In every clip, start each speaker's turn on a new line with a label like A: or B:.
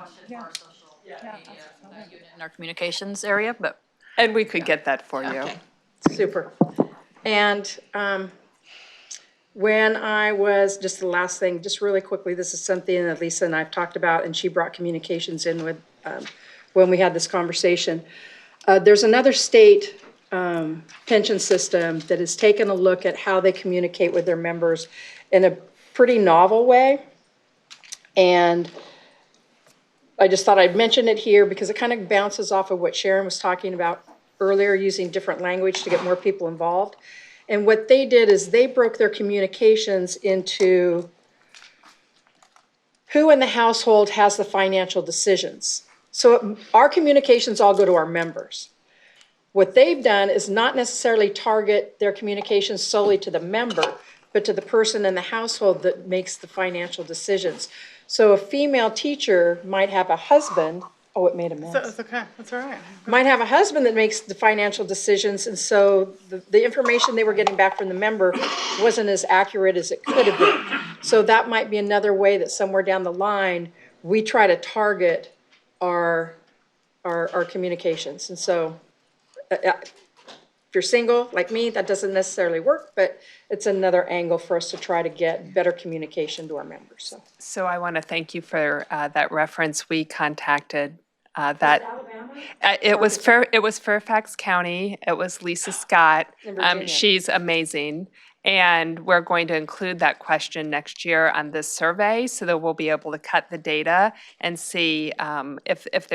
A: question for our social media unit in our communications area, but.
B: And we could get that for you.
C: Okay. Super. And when I was, just the last thing, just really quickly, this is something that Lisa and I've talked about, and she brought communications in with, when we had this conversation. There's another state pension system that has taken a look at how they communicate with their members in a pretty novel way. And I just thought I'd mention it here because it kind of bounces off of what Sharon was talking about earlier, using different language to get more people involved. And what they did is they broke their communications into who in the household has the financial decisions. So our communications all go to our members. What they've done is not necessarily target their communications solely to the member, but to the person in the household that makes the financial decisions. So a female teacher might have a husband, oh, it made a mess.
D: It's okay, that's all right.
C: Might have a husband that makes the financial decisions, and so the information they were getting back from the member wasn't as accurate as it could have been. So that might be another way that somewhere down the line, we try to target our communications. And so if you're single, like me, that doesn't necessarily work, but it's another angle for us to try to get better communication to our members.
B: So I want to thank you for that reference. We contacted that. It was Fairfax County. It was Lisa Scott.
C: In Virginia.
B: She's amazing. And we're going to include that question next year on this survey so that we'll be able to cut the data and see if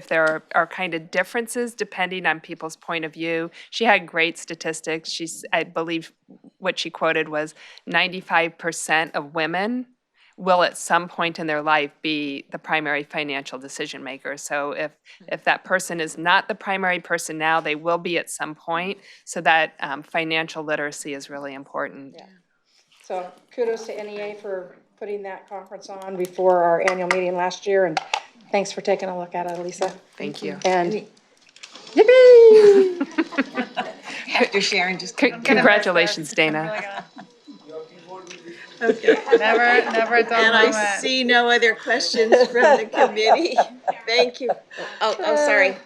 B: there are kind of differences depending on people's point of view. She had great statistics. I believe what she quoted was 95% of women will at some point in their life be the primary financial decision maker. So if that person is not the primary person now, they will be at some point. So that financial literacy is really important.
C: Yeah. So kudos to NEA for putting that conference on before our annual meeting last year, and thanks for taking a look at it, Lisa.
B: Thank you.
C: And yippee!
E: After Sharon just.
B: Congratulations, Dana.
D: Okay, never a dull
E: And
D: moment.
E: I see no other questions from the committee. Thank you. Oh, sorry.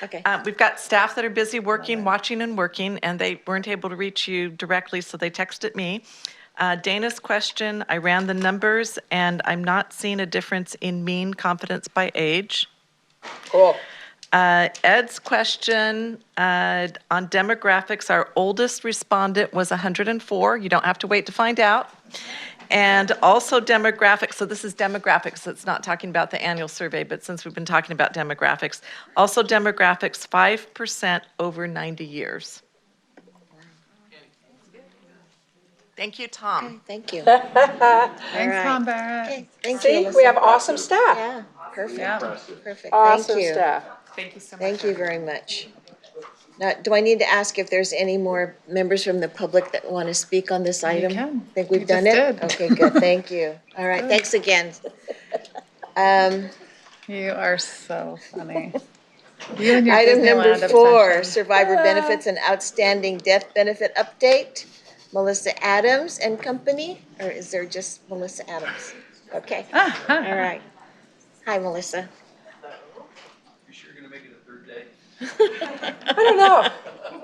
E: Okay.
F: We've got staff that are busy working, watching and working, and they weren't able to reach you directly, so they texted me. Dana's question, I ran the numbers, and I'm not seeing a difference in mean confidence by age.
C: Cool.
F: Ed's question on demographics, our oldest respondent was 104. You don't have to wait to find out. And also demographics, so this is demographics, it's not talking about the annual survey, but since we've been talking about demographics, also demographics, 5% over 90 years. Thank you, Tom.
E: Okay, thank you.
D: Thanks, Tom Barrett.
E: Okay, thank you,
C: See,
E: Melissa.
C: we have awesome staff.
E: Yeah, perfect.
D: Yeah.
E: Perfect.
C: Awesome
E: Thank you.
C: staff.
B: Thank you so much.
E: Thank you very much. Now, do I need to ask if there's any more members from the public that want to speak on this item?
D: can.
E: I think we've
D: You
E: done
D: just
E: it?
D: did.
E: Okay, good, thank you. All right, thanks again.
D: You are so funny. You and your
E: Item number
D: Disneyland
E: 4,
D: obsession.
E: survivor benefits and outstanding death benefit update. Melissa Adams and Company, or is there just Melissa Adams? Okay, all right. Hi, Melissa.
G: You sure you're gonna make it a third day?
C: I don't know.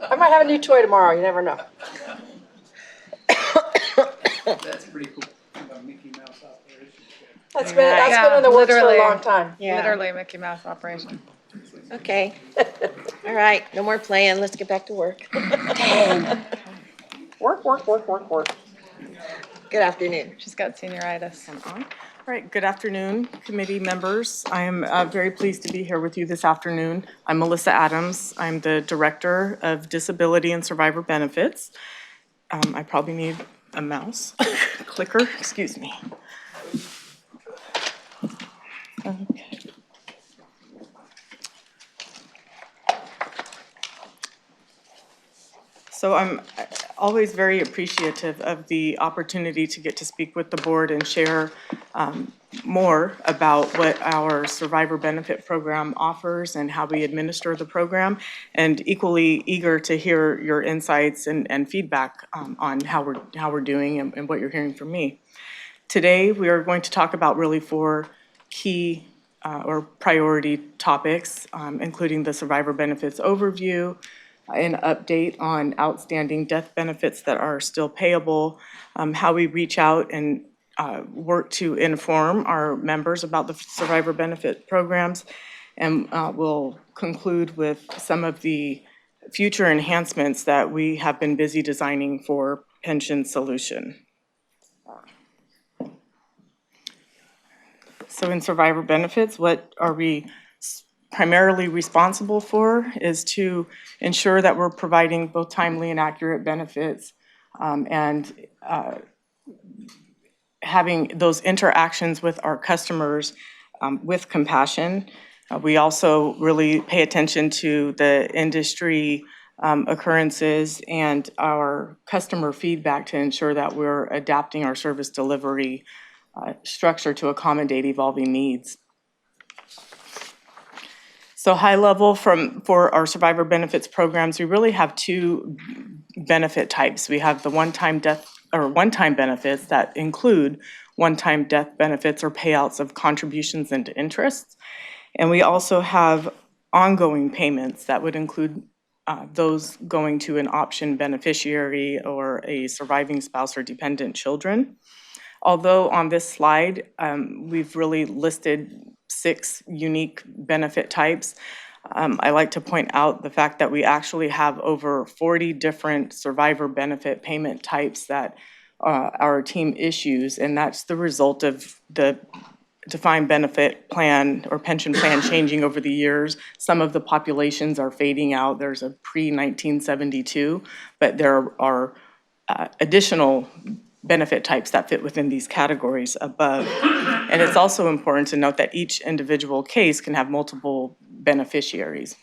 C: I might have a new toy tomorrow, you never know.
G: That's pretty cool. Mickey Mouse operation.
C: That's been in the works for a
D: literally.
C: long time.
E: Yeah.
D: Literally Mickey Mouse operation.
E: Okay. All right, no more playing, let's get back to work.
C: Work.
E: Good afternoon.
D: She's got senioritis.
H: All right, good afternoon, committee members. I am very pleased to be here with you this afternoon. I'm Melissa Adams. I'm the Director of Disability and Survivor Benefits. I probably need a mouse clicker, excuse me. Okay. So I'm always very appreciative of the opportunity to get to speak with the board and share more about what our survivor benefit program offers and how we administer the program, and equally eager to hear your insights and feedback on how we're doing and what you're hearing from me. Today, we are going to talk about really 4 key or priority topics, including the survivor benefits overview, an update on outstanding death benefits that are still payable, how we reach out and work to inform our members about the survivor benefit programs, and we'll conclude with some of the future enhancements that we have been busy designing for pension solution. So in survivor benefits, what are we primarily responsible for is to ensure that we're providing both timely and accurate benefits, and having those interactions with our customers with compassion. We also really pay attention to the industry occurrences and our customer feedback to ensure that we're adapting our service delivery structure to accommodate evolving needs. So high level for our survivor benefits programs, we really have two benefit types. We have the one-time benefits that include one-time death benefits or payouts of contributions and interests. And we also have ongoing payments that would include those going to an option beneficiary or a surviving spouse or dependent children. Although on this slide, we've really listed 6 unique benefit types, I like to point out the fact that we actually have over 40 different survivor benefit payment types that our team issues, and that's the result of the defined benefit plan or pension plan changing over the years. Some of the populations are fading out. There's a pre-1972, but there are additional benefit types that fit within these categories above. And it's also important to note that each individual case can have multiple beneficiaries.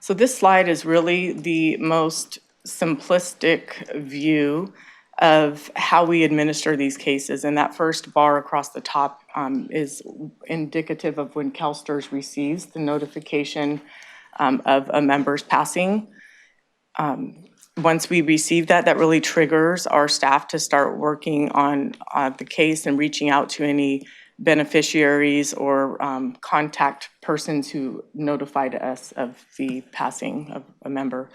H: So this slide is really the most simplistic view of how we administer these cases. And that first bar across the top is indicative of when CalSTRS receives the notification of a member's passing. Once we receive that, that really triggers our staff to start working on the case and reaching out to any beneficiaries or contact persons who notified us of the passing of a member.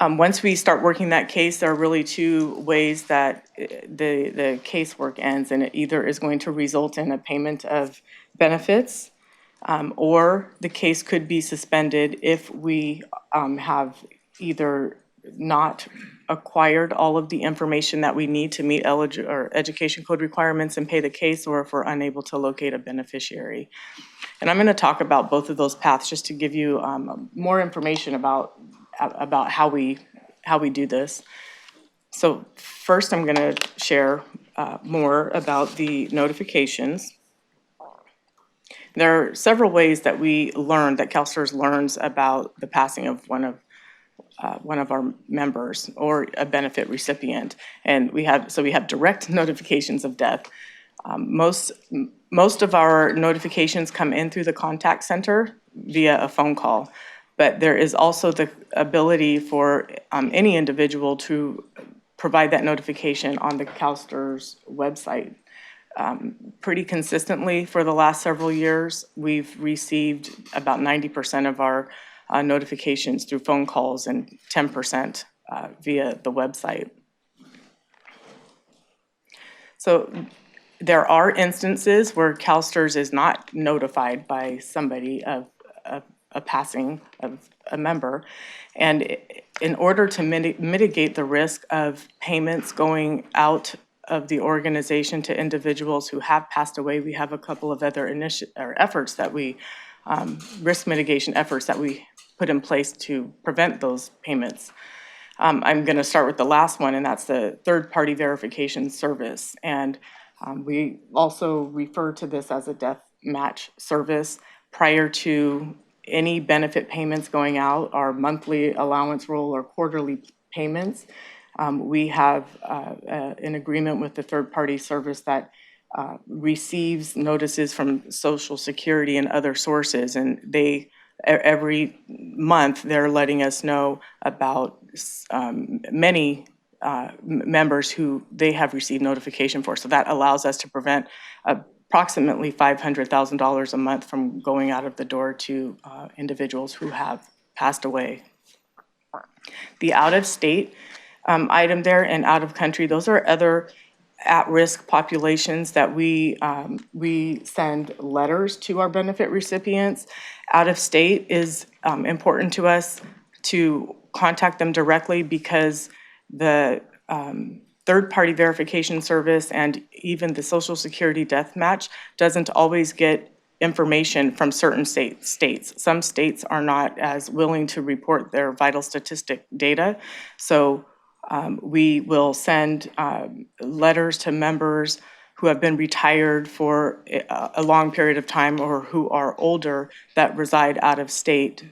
H: Once we start working that case, there are really 2 ways that the casework ends, and it either is going to result in a payment of benefits, or the case could be suspended if we have either not acquired all of the information that we need to meet education code requirements and pay the case, or if we're unable to locate a beneficiary. And I'm going to talk about both of those paths just to give you more information about how we do this. So first, I'm going to share more about the notifications. There are several ways that we learn, that CalSTRS learns about the passing of one of our members or a benefit recipient. And we have direct notifications of death. Most of our notifications come in through the contact center via a phone call, but there is also the ability for any individual to provide that notification on the CalSTRS website. Pretty consistently for the last several years, we've received about 90% of our notifications through phone calls and 10% via the website. So there are instances where CalSTRS is not notified by somebody of a passing of a member. And in order to mitigate the risk of payments going out of the organization to individuals who have passed away, we have a couple of other efforts that we, risk mitigation efforts that we put in place to prevent those payments. I'm going to start with the last one, and that's the third-party verification service. And we also refer to this as a death match service. Prior to any benefit payments going out, our monthly allowance roll or quarterly payments, we have an agreement with the third-party service that receives notices from Social Security and other sources, and they every month they're letting us know about many members who they have received notification for. So that allows us to prevent approximately $500,000 a month from going out of the door to individuals who have passed away. The out-of-state item there and out-of-country, those are other at-risk populations that we send letters to our benefit recipients. Out-of-state is important to us to contact them directly because the third-party verification service and even the Social Security death match doesn't always get information from certain states. Some states are not as willing to report their vital statistic data. So we will send letters to members who have been retired for a long period of time or who are older that reside out of state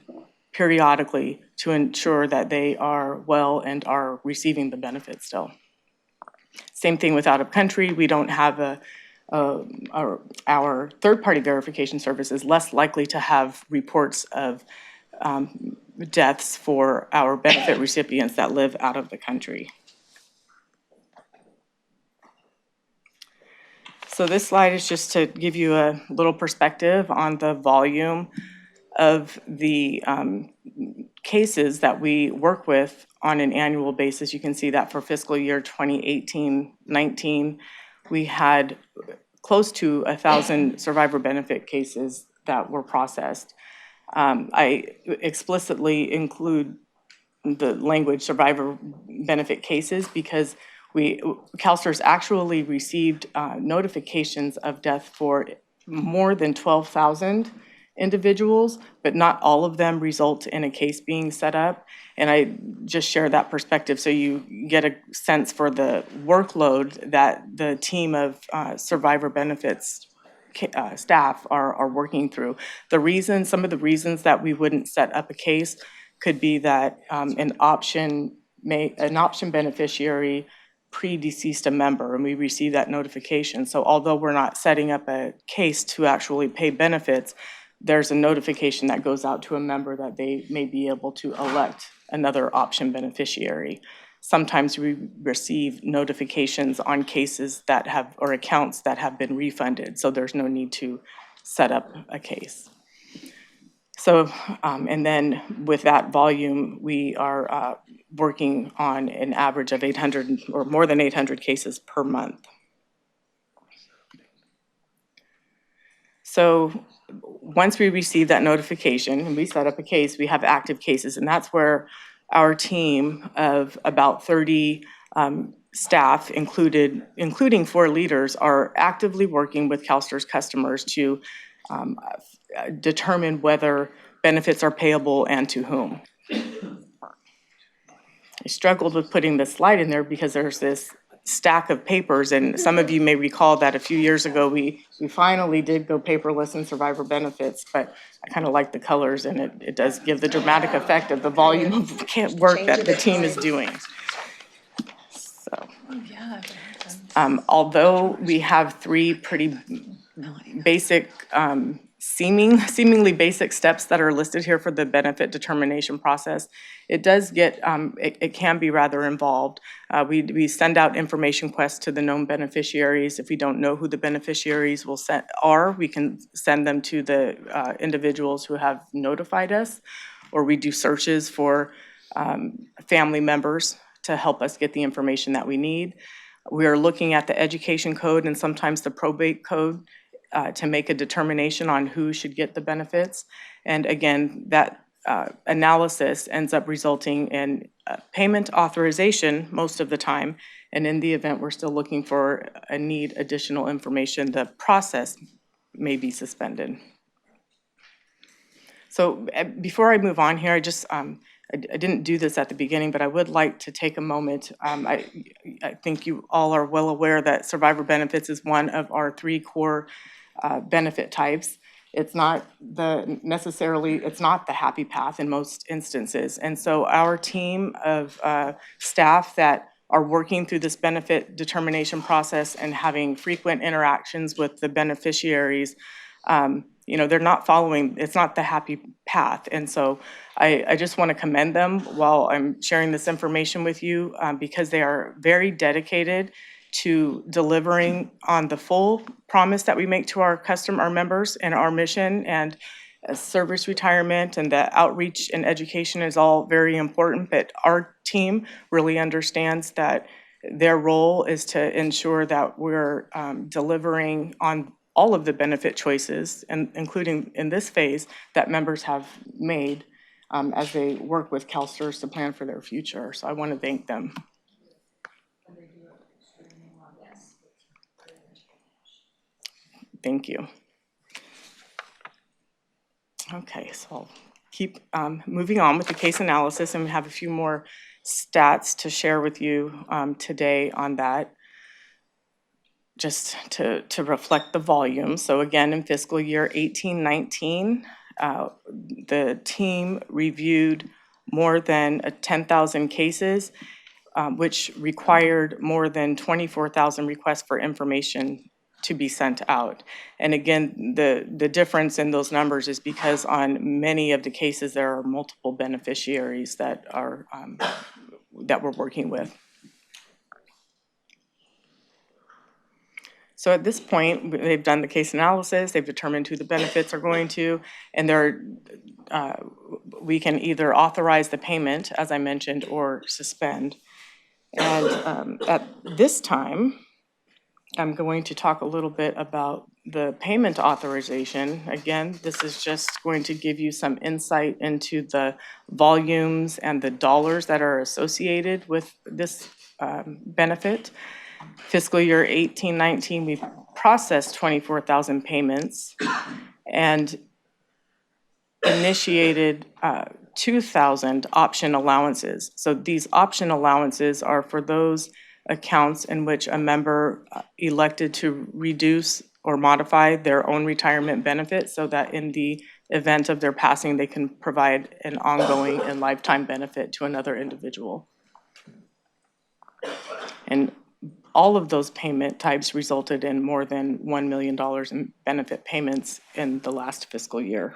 H: periodically to ensure that they are well and are receiving the benefits still. Same thing with out of country. We don't have our third-party verification service is less likely to have reports of deaths for our benefit recipients that live out of the country. So this slide is just to give you a little perspective on the volume of the cases that we work with on an annual basis. You can see that for fiscal year 2018-19, we had close to 1,000 survivor benefit cases that were processed. I explicitly include the language survivor benefit cases because CalSTRS actually received notifications of death for more than 12,000 individuals, but not all of them result in a case being set up. And I just share that perspective so you get a sense for the workload that the team of survivor benefits staff are working through. Some of the reasons that we wouldn't set up a case could be that an option beneficiary predeceased a member and we receive that notification. So although we're not setting up a case to actually pay benefits, there's a notification that goes out to a member that they may be able to elect another option beneficiary. Sometimes we receive notifications on cases that have, or accounts that have been refunded, so there's no need to set up a case. So, and then with that volume, we are working on an average of 800 or more than 800 cases per month. So once we receive that notification and we set up a case, we have active cases, and that's where our team of about 30 staff, including 4 leaders, are actively working with CalSTRS customers to determine whether benefits are payable and to whom. I struggled with putting this slide in there because there's this stack of papers, and some of you may recall that a few years ago we finally did go paperless in survivor benefits, but I kind of like the colors, and it does give the dramatic effect of the volume of work that the team is doing. So, although we have 3 pretty basic, seemingly basic steps that are listed here for the benefit determination process, it does get, it can be rather involved. We send out information requests to the known beneficiaries. If we don't know who the beneficiaries we can send them to the individuals who have notified us, or we do searches for family members to help us get the information that we need. We are looking at the education code and sometimes the probate code to make a determination on who should get the benefits. And again, that analysis ends up resulting in payment authorization most of the time. And in the event we're still looking for need additional information, the process may be suspended. So before I move on here, I didn't do this at the beginning, but I would like to take a moment. I think you all are well aware that survivor benefits is one of our 3 core benefit types. It's not it's not the happy path in most instances. And so our team of staff that are working through this benefit determination process and having frequent interactions with the beneficiaries, they're not following, it's not the happy path. And so I just want to commend them while I'm sharing this information with you because they are very dedicated to delivering on the full promise that we make to our members, and our mission, and service retirement and the outreach and education is all very important, but our team really understands that their role is to ensure that we're delivering on all of the benefit choices, and including in this phase, that members have made as they work with CalSTRS to plan for their future. So I want to thank them. Thank you. Okay, so I'll keep moving on with the case analysis, and we have a few more stats to share with you today on that, just to reflect the volume. So again, in fiscal year 18-19, the team reviewed more than 10,000 cases, which required more than 24,000 requests for information to be sent out. And again, the difference in those numbers is because on many of the cases, there are multiple beneficiaries that are that we're working with. So at this point, they've done the case analysis, they've determined who the benefits are going to, and we can either authorize the payment, as I mentioned, or suspend. And at this time, I'm going to talk a little bit about the payment authorization. Again, this is just going to give you some insight into the volumes and the dollars that are associated with this benefit. Fiscal year 18-19, we processed 24,000 payments and initiated 2,000 option allowances. So these option allowances are for those accounts in which a member elected to reduce or modify their own retirement benefit so that in the event of their passing, they can provide an ongoing and lifetime benefit to another individual. And all of those payment types resulted in more than $1 million in benefit payments in the last fiscal year.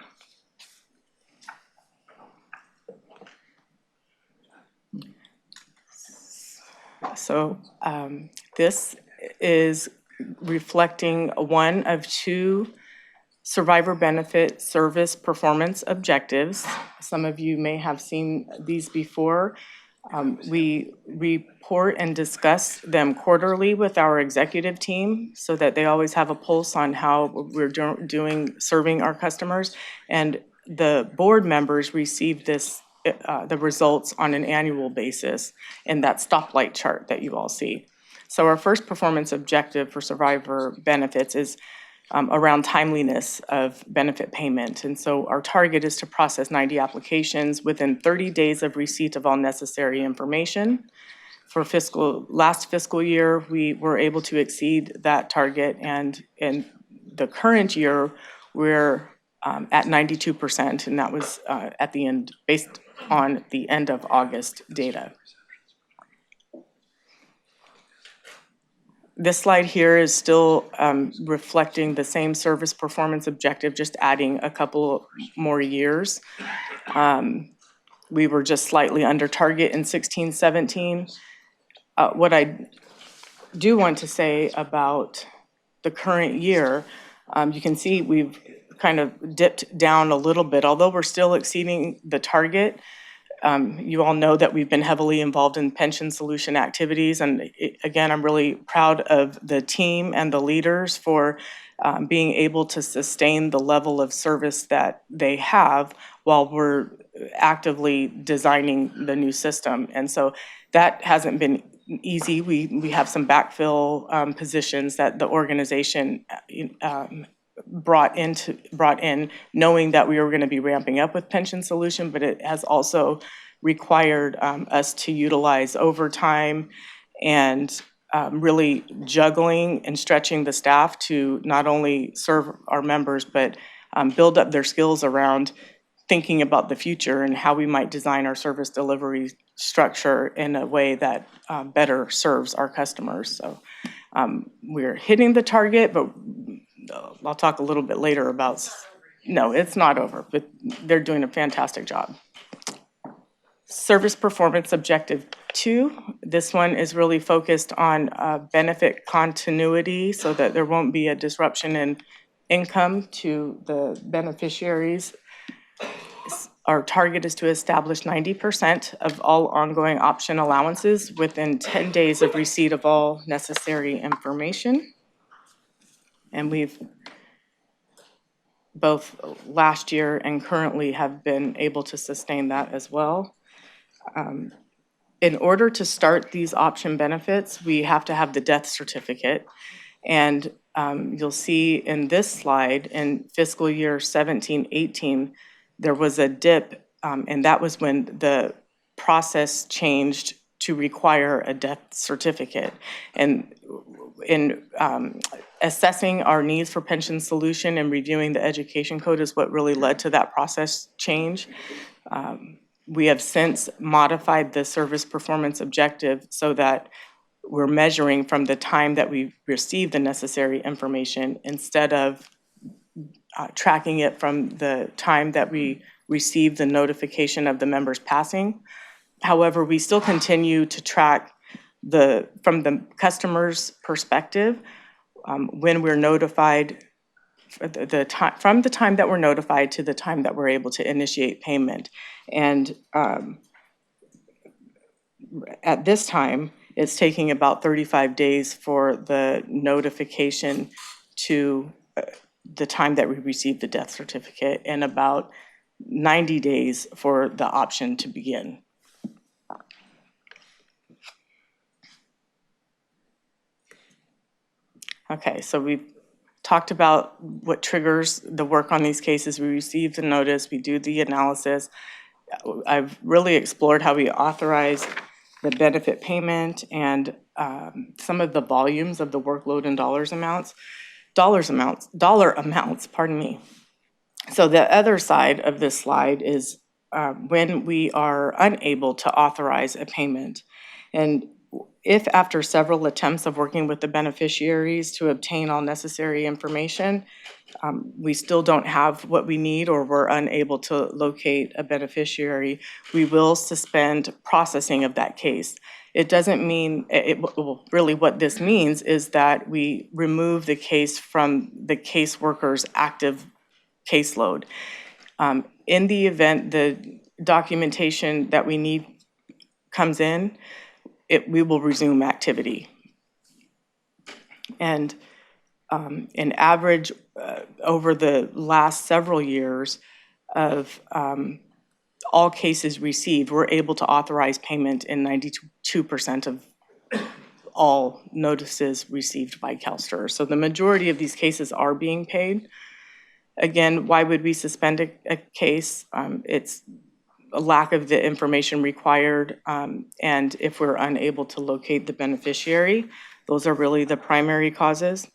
H: So this is reflecting one of two survivor benefit service performance objectives. Some of you may have seen these before. We report and discuss them quarterly with our executive team so that they always have a pulse on how we're serving our customers. And the board members receive the results on an annual basis in that stoplight chart that you all see. So our first performance objective for survivor benefits is around timeliness of benefit payment. And so our target is to process 90 applications within 30 days of receipt of all necessary information. For last fiscal year, we were able to exceed that target, and in the current year, we're at 92%, and that was at the end, based on the end of August data. This slide here is still reflecting the same service performance objective, just adding a couple more years. We were just slightly under target in 16-17. What I do want to say about the current year, you can see we've kind of dipped down a little bit, although we're still exceeding the target. You all know that we've been heavily involved in pension solution activities, and again, I'm really proud of the team and the leaders for being able to sustain the level of service that they have while we're actively designing the new system. And so that hasn't been easy. We have some backfill positions that the organization brought in knowing that we were going to be ramping up with pension solution, but it has also required us to utilize overtime and really juggling and stretching the staff to not only serve our members, but build up their skills around thinking about the future and how we might design our service delivery structure in a way that better serves our customers. So we're hitting the target, but I'll talk a little bit later about, no, it's not over, but they're doing a fantastic job. Service performance objective 2. This one is really focused on benefit continuity so that there won't be a disruption in income to the beneficiaries. Our target is to establish 90% of all ongoing option allowances within 10 days of receipt of all necessary information. And we've both last year and currently have been able to sustain that as well. In order to start these option benefits, we have to have the death certificate. And you'll see in this slide, in fiscal year 17-18, there was a dip, and that was when the process changed to require a death certificate. And in assessing our needs for pension solution and reviewing the education code is what really led to that process change. We have since modified the service performance objective so that we're measuring from the time that we receive the necessary information instead of tracking it from the time that we receive the notification of the members passing. However, we still continue to track from the customer's perspective when we're notified, from the time that we're notified to the time that we're able to initiate payment. And at this time, it's taking about 35 days for the notification to the time that we receive the death certificate and about 90 days for the option to begin. Okay, so we've talked about what triggers the work on these cases. We receive the notice, we do the analysis. I've really explored how we authorize the benefit payment and some of the volumes of the workload and dollar amounts, pardon me. So the other side of this slide is when we are unable to authorize a payment. And if after several attempts of working with the beneficiaries to obtain all necessary information, we still don't have what we need or we're unable to locate a beneficiary, we will suspend processing of that case. It doesn't mean, really what this means is that we remove the case from the caseworker's active caseload. In the event the documentation that we need comes in, we will resume activity. And an average over the last several years of all cases received, we're able to authorize payment in 92% of all notices received by CalSTRS. So the majority of these cases are being paid. Again, why would we suspend a case? It's a lack of the information required, and if we're unable to locate the beneficiary, those are really the primary causes.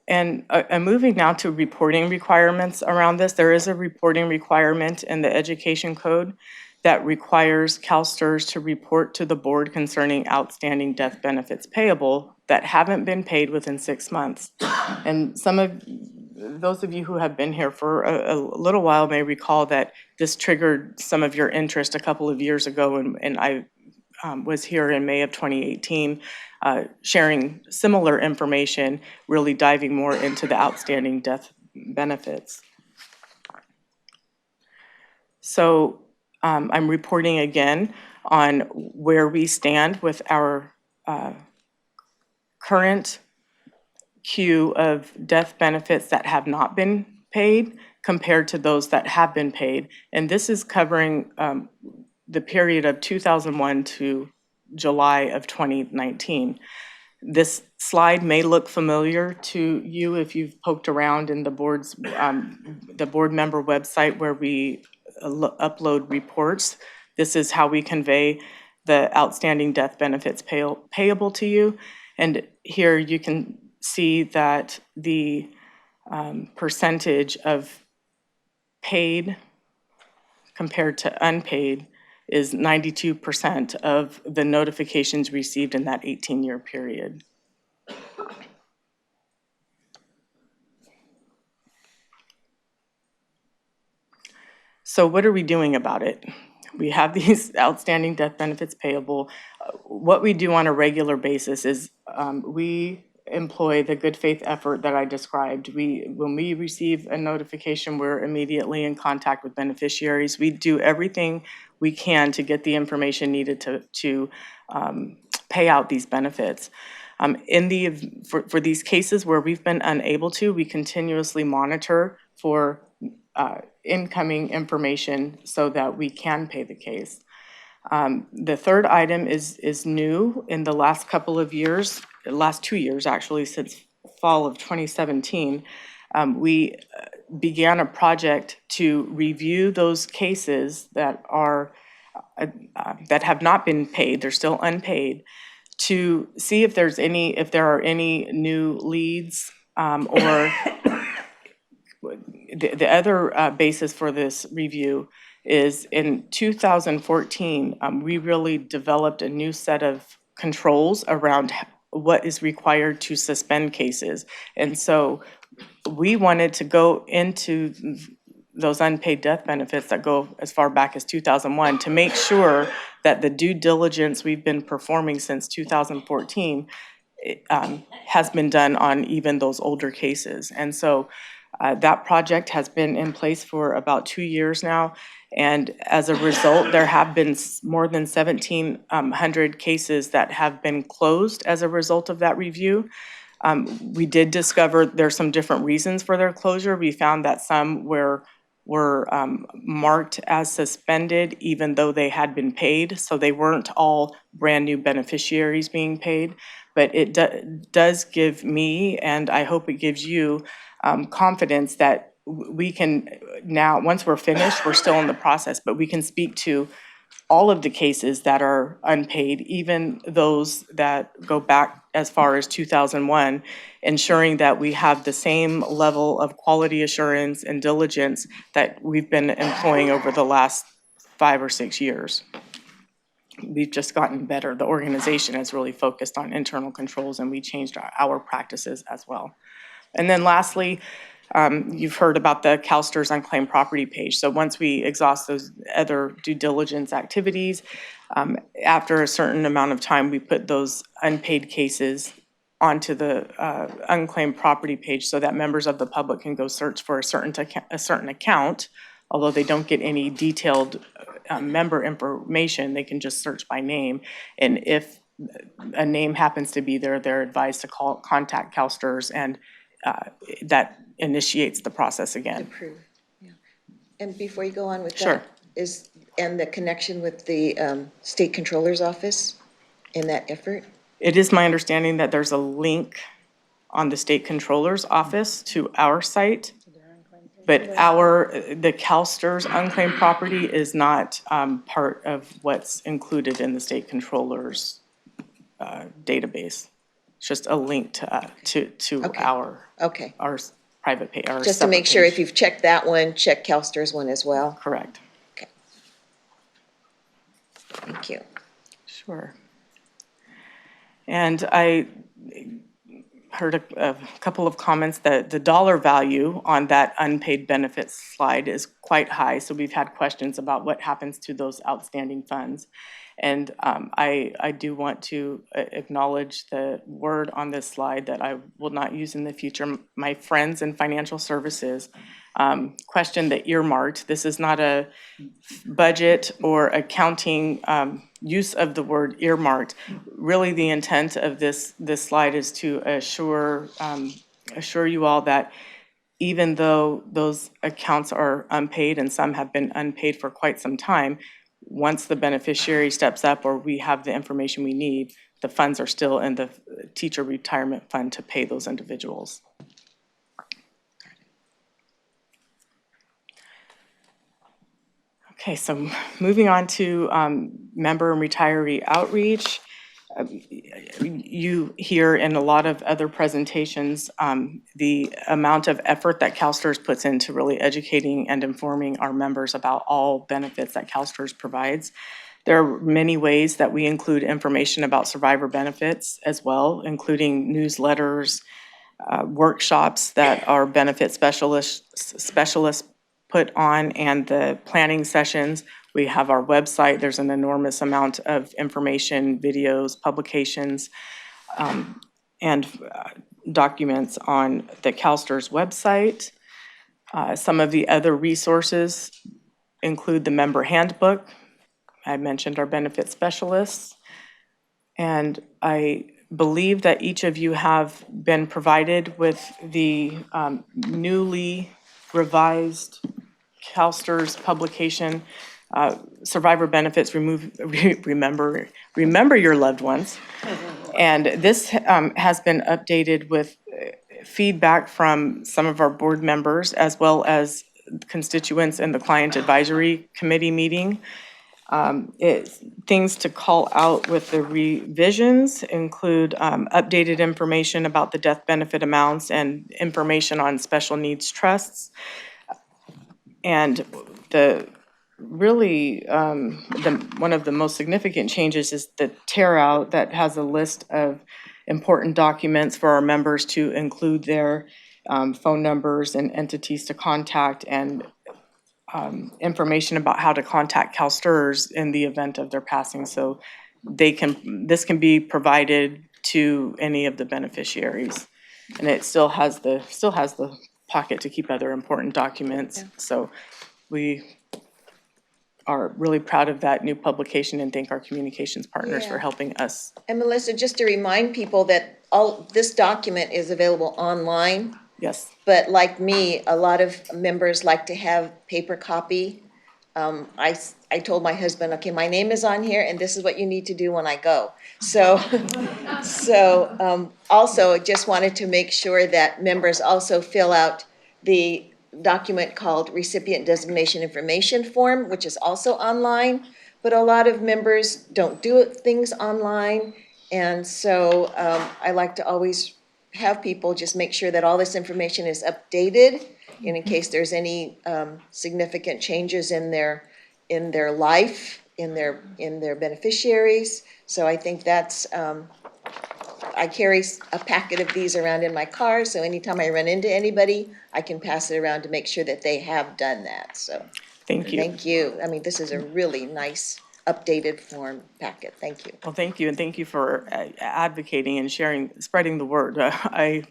H: And I'm moving now to reporting requirements around this. There is a reporting requirement in the education code that requires CalSTRS to report to the board concerning outstanding death benefits payable that haven't been paid within 6 months. And those of you who have been here for a little while may recall that this triggered some of your interest a couple of years ago, and I was here in May of 2018 sharing similar information, really diving more into the outstanding death benefits. So I'm reporting again on where we stand with our current queue of death benefits that have not been paid compared to those that have been paid. And this is covering the period of 2001 to July of 2019. This slide may look familiar to you if you've poked around in the board member website where we upload reports. This is how we convey the outstanding death benefits payable to you. And here you can see that the percentage of paid compared to unpaid is 92% of the notifications received in that 18-year period. So what are we doing about it? We have these outstanding death benefits payable. What we do on a regular basis is we employ the good faith effort that I described. When we receive a notification, we're immediately in contact with beneficiaries. We do everything we can to get the information needed to pay out these benefits. For these cases where we've been unable to, we continuously monitor for incoming information so that we can pay the case. The third item is new in the last couple of years, last 2 years actually, since fall of 2017. We began a project to review those cases that have not been paid, they're still unpaid, to see if there are any new leads or the other basis for this review is in 2014, we really developed a new set of controls around what is required to suspend cases. And so we wanted to go into those unpaid death benefits that go as far back as 2001 to make sure that the due diligence we've been performing since 2014 has been done on even those older cases. And so that project has been in place for about 2 years now. And as a result, there have been more than 1,700 cases that have been closed as a result of that review. We did discover there's some different reasons for their closure. We found that some were marked as suspended even though they had been paid. So they weren't all brand new beneficiaries being paid. But it does give me, and I hope it gives you, confidence that we can now, once we're finished, we're still in the process, but we can speak to all of the cases that are unpaid, even those that go back as far as 2001, ensuring that we have the same level of quality assurance and diligence that we've been employing over the last 5 or 6 years. We've just gotten better. The organization has really focused on internal controls, and we changed our practices as well. And then lastly, you've heard about the CalSTRS unclaimed property page. So once we exhaust those other due diligence activities, after a certain amount of time, we put those unpaid cases onto the unclaimed property page so that members of the public can go search for a certain account. Although they don't get any detailed member information, they can just search by name. And if a name happens to be there, they're advised to contact CalSTRS, and that initiates the process again.
E: Approve, yeah. And before you go on with
H: Sure.
E: that, and the connection with the State Controller's Office in that effort?
H: It is my understanding that there's a link on the State Controller's Office to our site, but the CalSTRS unclaimed property is not part of what's included in the State Controller's database. It's just a link to
E: Okay.
H: our private page.
E: Just to make sure if you've checked that one, check CalSTRS one as well.
H: Correct.
E: Okay. Thank you.
H: Sure. And I heard a couple of comments that the dollar value on that unpaid benefits slide is quite high. So we've had questions about what happens to those outstanding funds. And I do want to acknowledge the word on this slide that I will not use in the future. My friends in financial services question the earmarked. This is not a budget or accounting use of the word earmarked. Really, the intent of this slide is to assure you all that even though those accounts are unpaid, and some have been unpaid for quite some time, once the beneficiary steps up or we have the information we need, the funds are still in the teacher retirement fund to pay those individuals. Okay, so moving on to member and retiree outreach. You hear in a lot of other presentations the amount of effort that CalSTRS puts into really educating and informing our members about all benefits that CalSTRS provides. There are many ways that we include information about survivor benefits as well, including newsletters, workshops that our benefit specialists put on and the planning sessions. We have our website. There's an enormous amount of information, videos, publications, and documents on the CalSTRS website. Some of the other resources include the member handbook. I mentioned our benefit specialists. And I believe that each of you have been provided with the newly revised CalSTRS publication, Survivor Benefits, Remember Your Loved Ones. And this has been updated with feedback from some of our board members as well as constituents in the Client Advisory Committee meeting. Things to call out with the revisions include updated information about the death benefit amounts and information on special needs trusts. And one of the most significant changes is the tear out that has a list of important documents for our members to include their phone numbers and entities to contact and information about how to contact CalSTRS in the event of their passing. So this can be provided to any of the beneficiaries. And it still has the pocket to keep other important documents. Yeah. So we are really proud of that new publication and thank our communications partners for helping us.
E: And Melissa, just to remind people that all this document is available online.
H: Yes.
E: But like me, a lot of members like to have paper copy. I told my husband, okay, my name is on here and this is what you need to do when I go. So, also just wanted to make sure that members also fill out the document called Recipient Designation Information Form, which is also online. But a lot of members don't do things online. And so I like to always have people just make sure that all this information is updated, and in case there's any significant changes in their life, in their beneficiaries. So I think that's I carry a packet of these around in my car, so anytime I run into anybody, I can pass it around to make sure that they have done that. So
H: thank you.
E: Thank you. I mean, this is a really nice updated form packet. Thank you.
H: Well, thank you, and thank you for advocating and spreading the word. I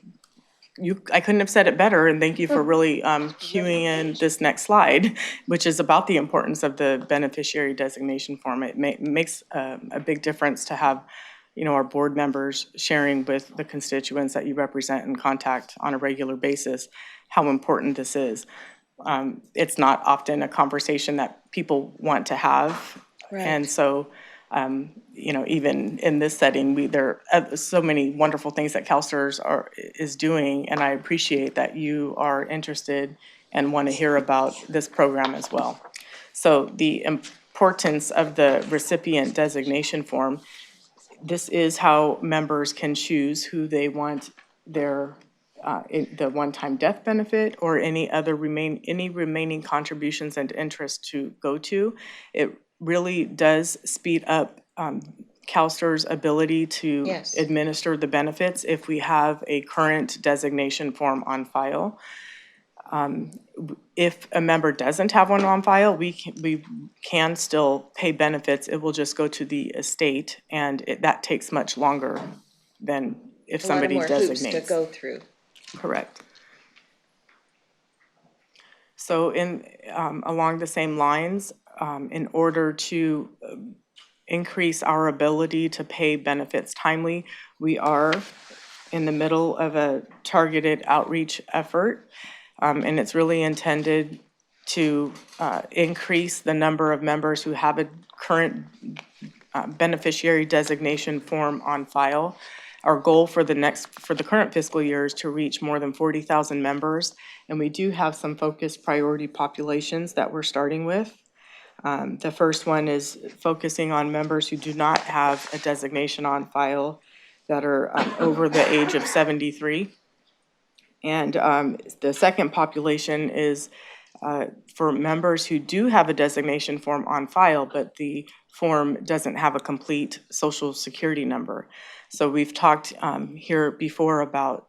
H: couldn't have said it better, and thank you for really cueing in this next slide, which is about the importance of the beneficiary designation form. It makes a big difference to have, our board members sharing with the constituents that you represent and contact on a regular basis how important this is. It's not often a conversation that people want to have. Right. And so, even in this setting, there are so many wonderful things that CalSTRS is doing, and I appreciate that you are interested and want to hear about this program as well. So the importance of the recipient designation form, this is how members can choose who they want their the one-time death benefit or any other remaining contributions and interest to go to. It really does speed up CalSTRS' ability to administer the benefits if we have a current designation form on file. If a member doesn't have one on file, we can still pay benefits. It will just go to the estate, and that takes much longer than if somebody designates.
E: A lot more hoops to go through.
H: Correct. So along the same lines, in order to increase our ability to pay benefits timely, we are in the middle of a targeted outreach effort, and it's really intended to increase the number of members who have a current beneficiary designation form on file. Our goal for the current fiscal year is to reach more than 40,000 members, and we do have some focused priority populations that we're starting with. The first one is focusing on members who do not have a designation on file that are over the age of 73. And the second population is for members who do have a designation form on file, but the form doesn't have a complete Social Security number. So we've talked here before about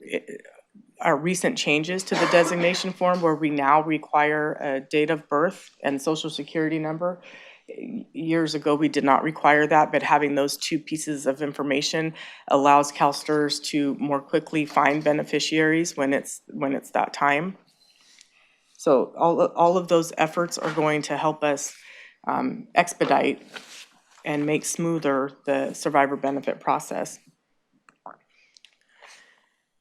H: recent changes to the designation form where we now require a date of birth and social security number. Years ago, we did not require that, but having those two pieces of information allows CalSTRS to more quickly find beneficiaries when it's that time. So all of those efforts are going to help us expedite and make smoother the survivor benefit process.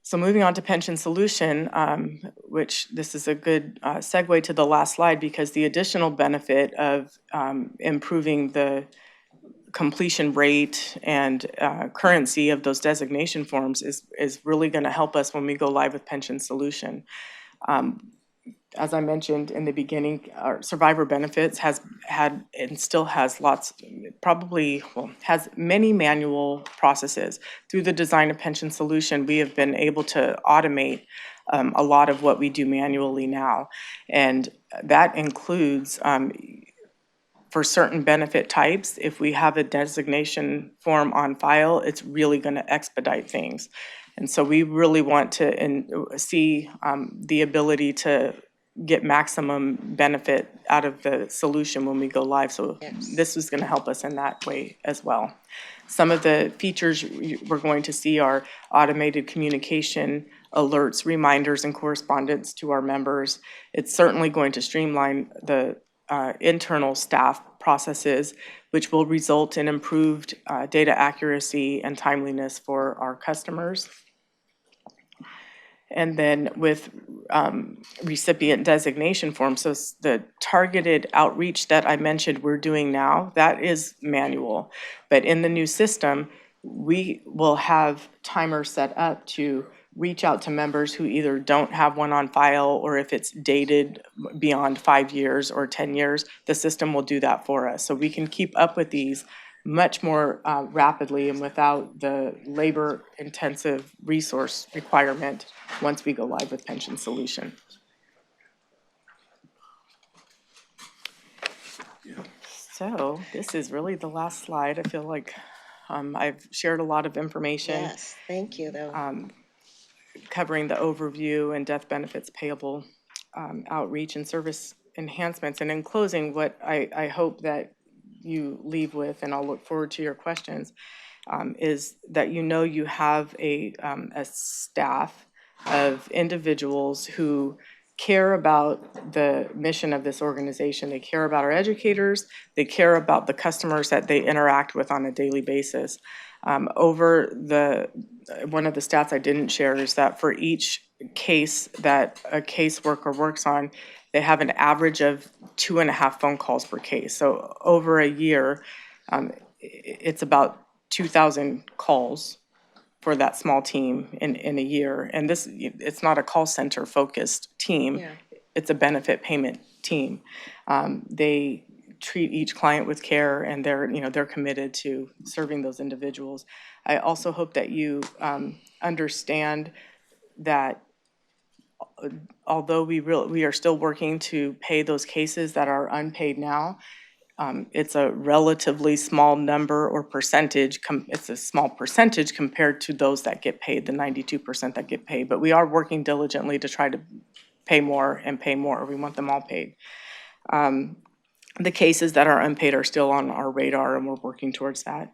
H: So moving on to pension solution, which this is a good segue to the last slide, because the additional benefit of improving the completion rate and currency of those designation forms is really going to help us when we go live with pension solution. As I mentioned in the beginning, our survivor benefits has had and still has has many manual processes. Through the design of pension solution, we have been able to automate a lot of what we do manually now. And that includes, for certain benefit types, if we have a designation form on file, it's really going to expedite things. And so we really want to see the ability to get maximum benefit out of the solution when we go live. So this is going to help us in that way as well. Some of the features we're going to see are automated communication, alerts, reminders, and correspondence to our members. It's certainly going to streamline the internal staff processes, which will result in improved data accuracy and timeliness for our customers. And then with recipient designation forms, so the targeted outreach that I mentioned we're doing now, that is manual. But in the new system, we will have timers set up to reach out to members who either don't have one on file, or if it's dated beyond 5 years or 10 years, the system will do that for us. So we can keep up with these much more rapidly and without the labor-intensive resource requirement once we go live with pension solution. So this is really the last slide. I feel like I've shared a lot of information.
E: Yes, thank you, though.
H: Covering the overview and death benefits payable outreach and service enhancements. And in closing, what I hope that you leave with, and I'll look forward to your questions, is that you have a staff of individuals who care about the mission of this organization. They care about our educators. They care about the customers that they interact with on a daily basis. One of the stats I didn't share is that for each case that a caseworker works on, they have an average of 2.5 phone calls per case. So over a year, it's about 2,000 calls for that small team in a year. And it's not a call center focused team. Yeah. It's a benefit payment team. They treat each client with care, and they're committed to serving those individuals. I also hope that you understand that although we are still working to pay those cases that are unpaid now, it's a relatively small number or percentage. It's a small percentage compared to those that get paid, the 92% that get paid. But we are working diligently to try to pay more and pay more. We want them all paid. The cases that are unpaid are still on our radar, and we're working towards that.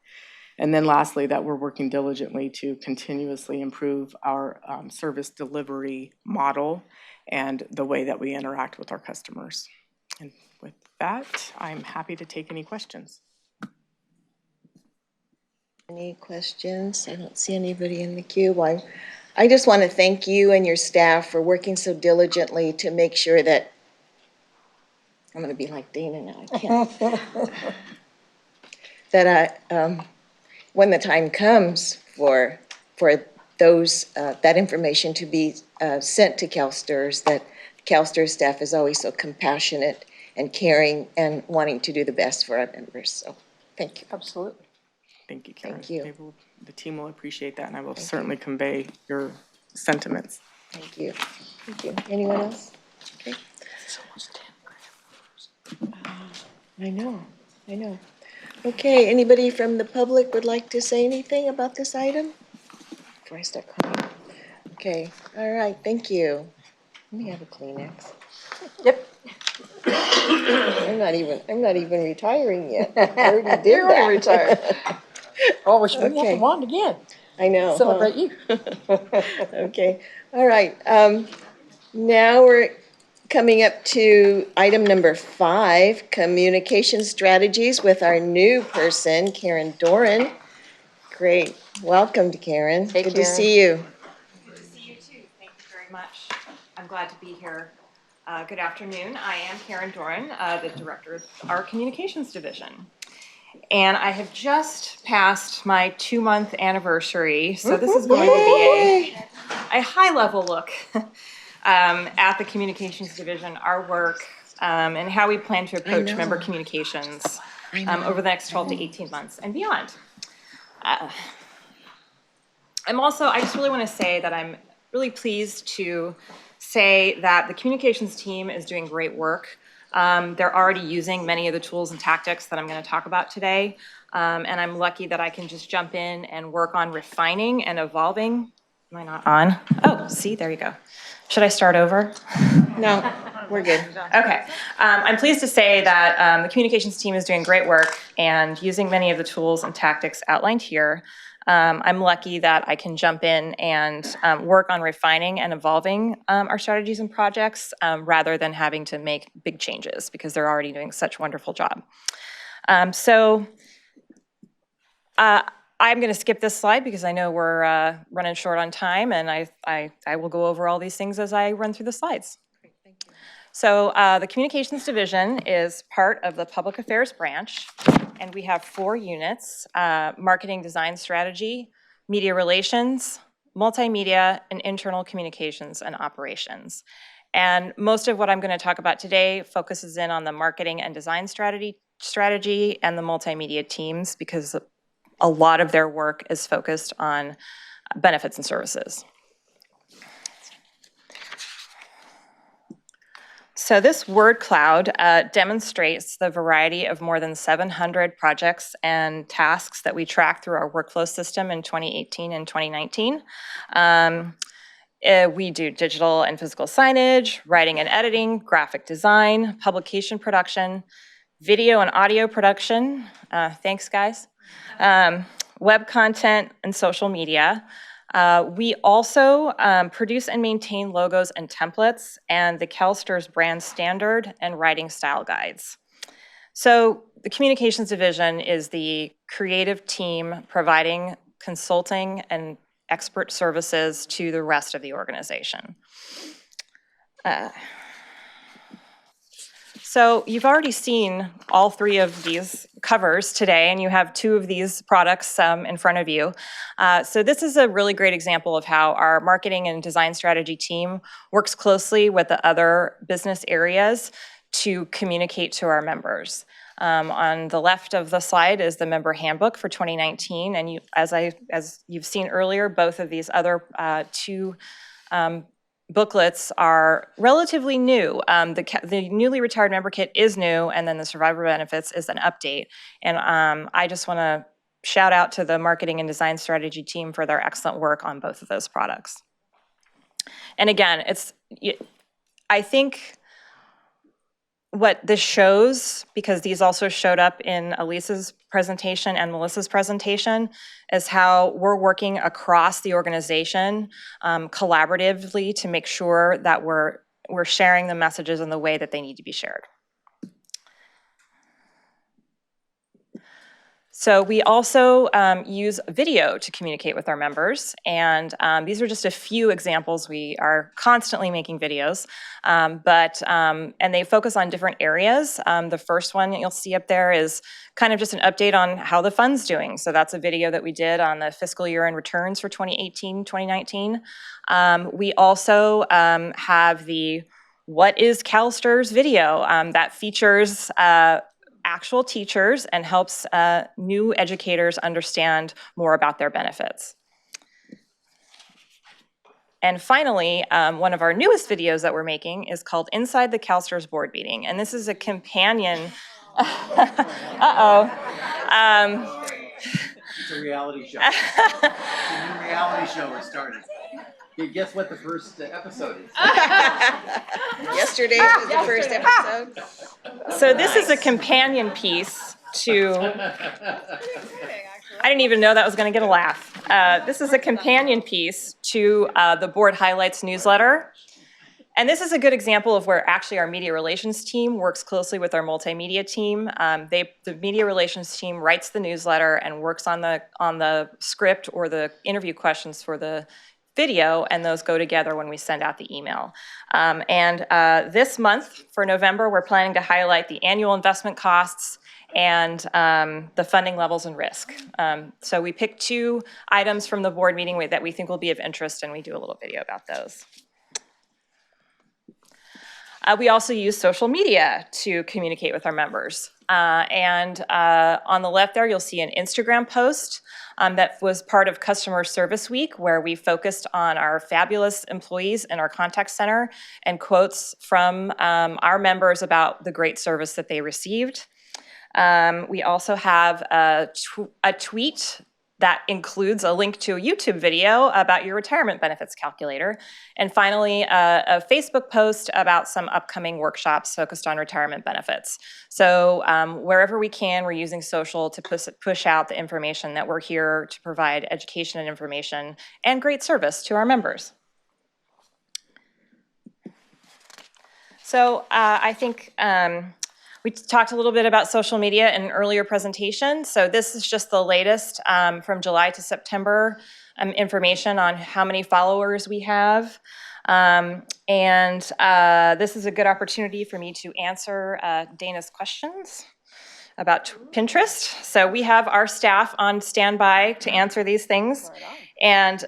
H: And then lastly, that we're working diligently to continuously improve our service delivery model and the way that we interact with our customers. And with that, I'm happy to take any questions.
E: Any questions? I don't see anybody in the queue. I just want to thank you and your staff for working so diligently to make sure that, I'm going to be like Dana now, I can't. That when the time comes for those that information to be sent to CalSTRS, that CalSTRS staff is always so compassionate and caring and wanting to do the best for our members. So thank you.
C: Absolutely.
H: Thank you, Karen.
E: Thank you.
H: The team will appreciate that, and I will certainly convey your sentiments.
E: Thank you. Thank you. Anyone else? Okay. I know. Okay, anybody from the public would like to say anything about this item before I start crying? Okay, all right, thank you. Let me have a Kleenex.
C: Yep.
E: I'm not even retiring yet. I already did
C: You're
E: that.
C: already retired. Oh, we should bring
E: Okay.
C: up the wand again.
E: I know. huh?
C: Celebrate you.
E: Okay, all right. Now we're coming up to item number 5, communication strategies with our new person, Karen Doran. Great, welcome to Karen.
C: Hey,
E: Good to
C: Karen.
E: see you.
I: To see you too. Thank you very much. I'm glad to be here. Good afternoon. I am Karen Doran, the director of our communications division. And I have just passed my 2-month anniversary, so this is going to be a high-level look at the communications division, our work, and how we plan to approach member communications over the next 12 to 18 months and beyond. I just really want to say that I'm really pleased to say that the communications team is doing great work. They're already using many of the tools and tactics that I'm going to talk about today. And I'm lucky that I can just jump in and work on refining and evolving. Am I not on? Oh, see, there you go. Should I start over?
E: No, we're good.
I: Okay. I'm pleased to say that the communications team is doing great work and using many of the tools and tactics outlined here. I'm lucky that I can jump in and work on refining and evolving our strategies and projects rather than having to make big changes because they're already doing such a wonderful job. I'm going to skip this slide because I know we're running short on time, and I will go over all these things as I run through the slides. So the communications division is part of the public affairs branch, and we have 4 units: marketing design strategy, media relations, multimedia, and internal communications and operations. And most of what I'm going to talk about today focuses in on the marketing and design strategy and the multimedia teams because a lot of their work is focused on benefits and services. So this word cloud demonstrates the variety of more than 700 projects and tasks that we tracked through our workflow system in 2018 and 2019. We do digital and physical signage, writing and editing, graphic design, publication production, video and audio production, thanks guys, web content, and social media. We also produce and maintain logos and templates and the CalSTRS brand standard and writing style guides. So the communications division is the creative team providing consulting and expert services to the rest of the organization. So you've already seen all 3 of these covers today, and you have 2 of these products in front of you. So this is a really great example of how our marketing and design strategy team works closely with the other business areas to communicate to our members. On the left of the slide is the member handbook for 2019, and as you've seen earlier, both of these other 2 booklets are relatively new. The newly retired member kit is new, and then the survivor benefits is an update. And I just want to shout out to the marketing and design strategy team for their excellent work on both of those products. And again, I think what this shows, because these also showed up in Elisa's presentation and Melissa's presentation, is how we're working across the organization collaboratively to make sure that we're sharing the messages in the way that they need to be shared. So we also use video to communicate with our members, and these are just a few examples. We are constantly making videos, and they focus on different areas. The first one that you'll see up there is kind of just an update on how the fund's doing. So that's a video that we did on the fiscal year end returns for 2018, 2019. We also have the What is CalSTRS video that features actual teachers and helps new educators understand more about their benefits. And finally, one of our newest videos that we're making is called Inside the CalSTRS Board Meeting. And this is a companion. Uh-oh.
G: It's a reality show. It's a new reality show has started.
J: Guess what the first episode is?
E: Yesterday was the first episode.
I: So this is a companion piece to, I didn't even know that was going to get a laugh. This is a companion piece to the Board Highlights newsletter. And this is a good example of where actually our media relations team works closely with our multimedia team. The media relations team writes the newsletter and works on the script or the interview questions for the video, and those go together when we send out the email. This month, for November, we're planning to highlight the annual investment costs and the funding levels and risk. So we picked 2 items from the board meeting that we think will be of interest, and we do a little video about those. We also use social media to communicate with our members. On the left there, you'll see an Instagram post that was part of Customer Service Week, where we focused on our fabulous employees in our contact center and quotes from our members about the great service that they received. We also have a tweet that includes a link to a YouTube video about your retirement benefits calculator. And finally, a Facebook post about some upcoming workshops focused on retirement benefits. So wherever we can, we're using social to push out the information that we're here to provide education and information and great service to our members. So I think we talked a little bit about social media in an earlier presentation. So this is just the latest from July to September information on how many followers we have. This is a good opportunity for me to answer Dana's questions about Pinterest. So we have our staff on standby to answer these things. And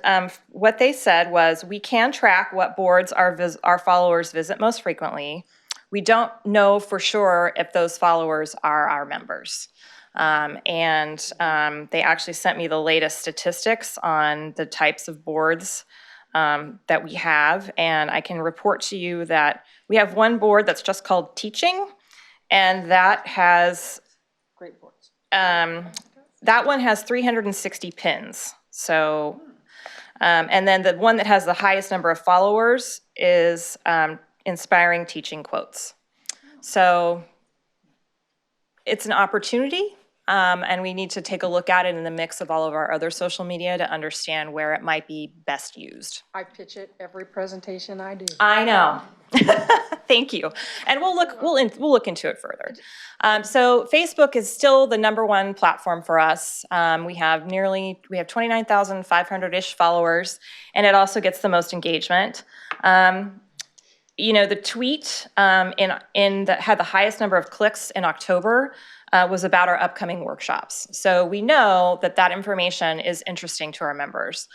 I: what they said was, we can track what boards our followers visit most frequently. We don't know for sure if those followers are our members. They actually sent me the latest statistics on the types of boards that we have. And I can report to you that we have one board that's just called Teaching, and that has
C: Great boards.
I: that one has 360 pins. So, and then the one that has the highest number of followers is Inspiring Teaching Quotes. So it's an opportunity, and we need to take a look at it in the mix of all of our other social media to understand where it might be best used.
C: I pitch it every presentation I do.
I: I know. Thank you. And we'll look into it further. So Facebook is still the #1 platform for us. We have 29,500-ish followers, and it also gets the most engagement. The tweet that had the highest number of clicks in October was about our upcoming workshops. So we know that information is interesting to our members.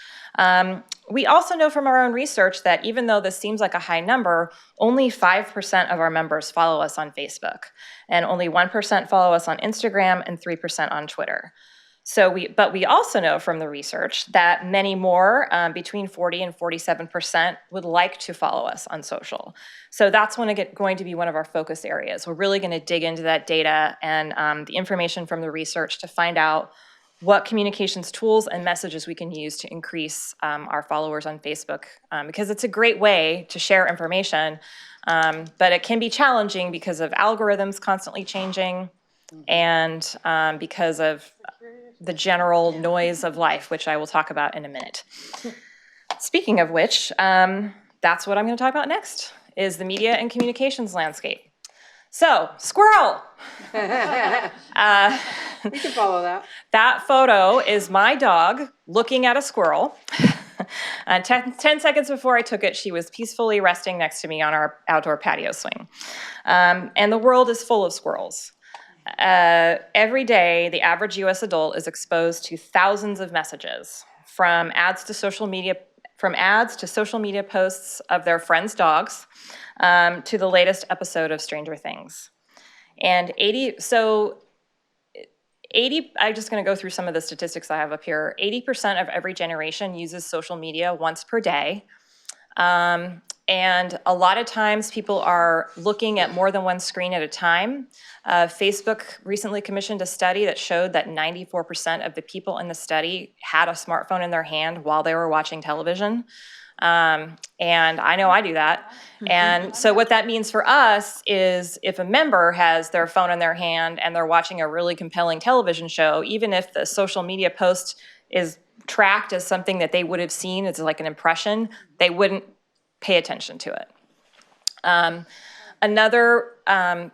I: We also know from our own research that even though this seems like a high number, only 5% of our members follow us on Facebook, and only 1% follow us on Instagram and 3% on Twitter. But we also know from the research that many more, between 40 and 47%, would like to follow us on social. So that's going to be one of our focus areas. We're really going to dig into that data and the information from the research to find out what communications tools and messages we can use to increase our followers on Facebook, because it's a great way to share information, but it can be challenging because of algorithms constantly changing and because of the general noise of life, which I will talk about in a minute. Speaking of which, that's what I'm going to talk about next, is the media and communications landscape. So, squirrel!
C: We can follow that.
I: That photo is my dog looking at a squirrel. 10 seconds before I took it, she was peacefully resting next to me on our outdoor patio swing. And the world is full of squirrels. Every day, the average US adult is exposed to thousands of messages, from ads to social media posts of their friends' dogs, to the latest episode of Stranger Things. And I'm just going to go through some of the statistics I have up here. 80% of every generation uses social media once per day. And a lot of times people are looking at more than one screen at a time. Facebook recently commissioned a study that showed that 94% of the people in the study had a smartphone in their hand while they were watching television. And I know I do that. And so what that means for us is if a member has their phone in their hand and they're watching a really compelling television show, even if the social media post is tracked as something that they would have seen as like an impression, they wouldn't pay attention to it. Another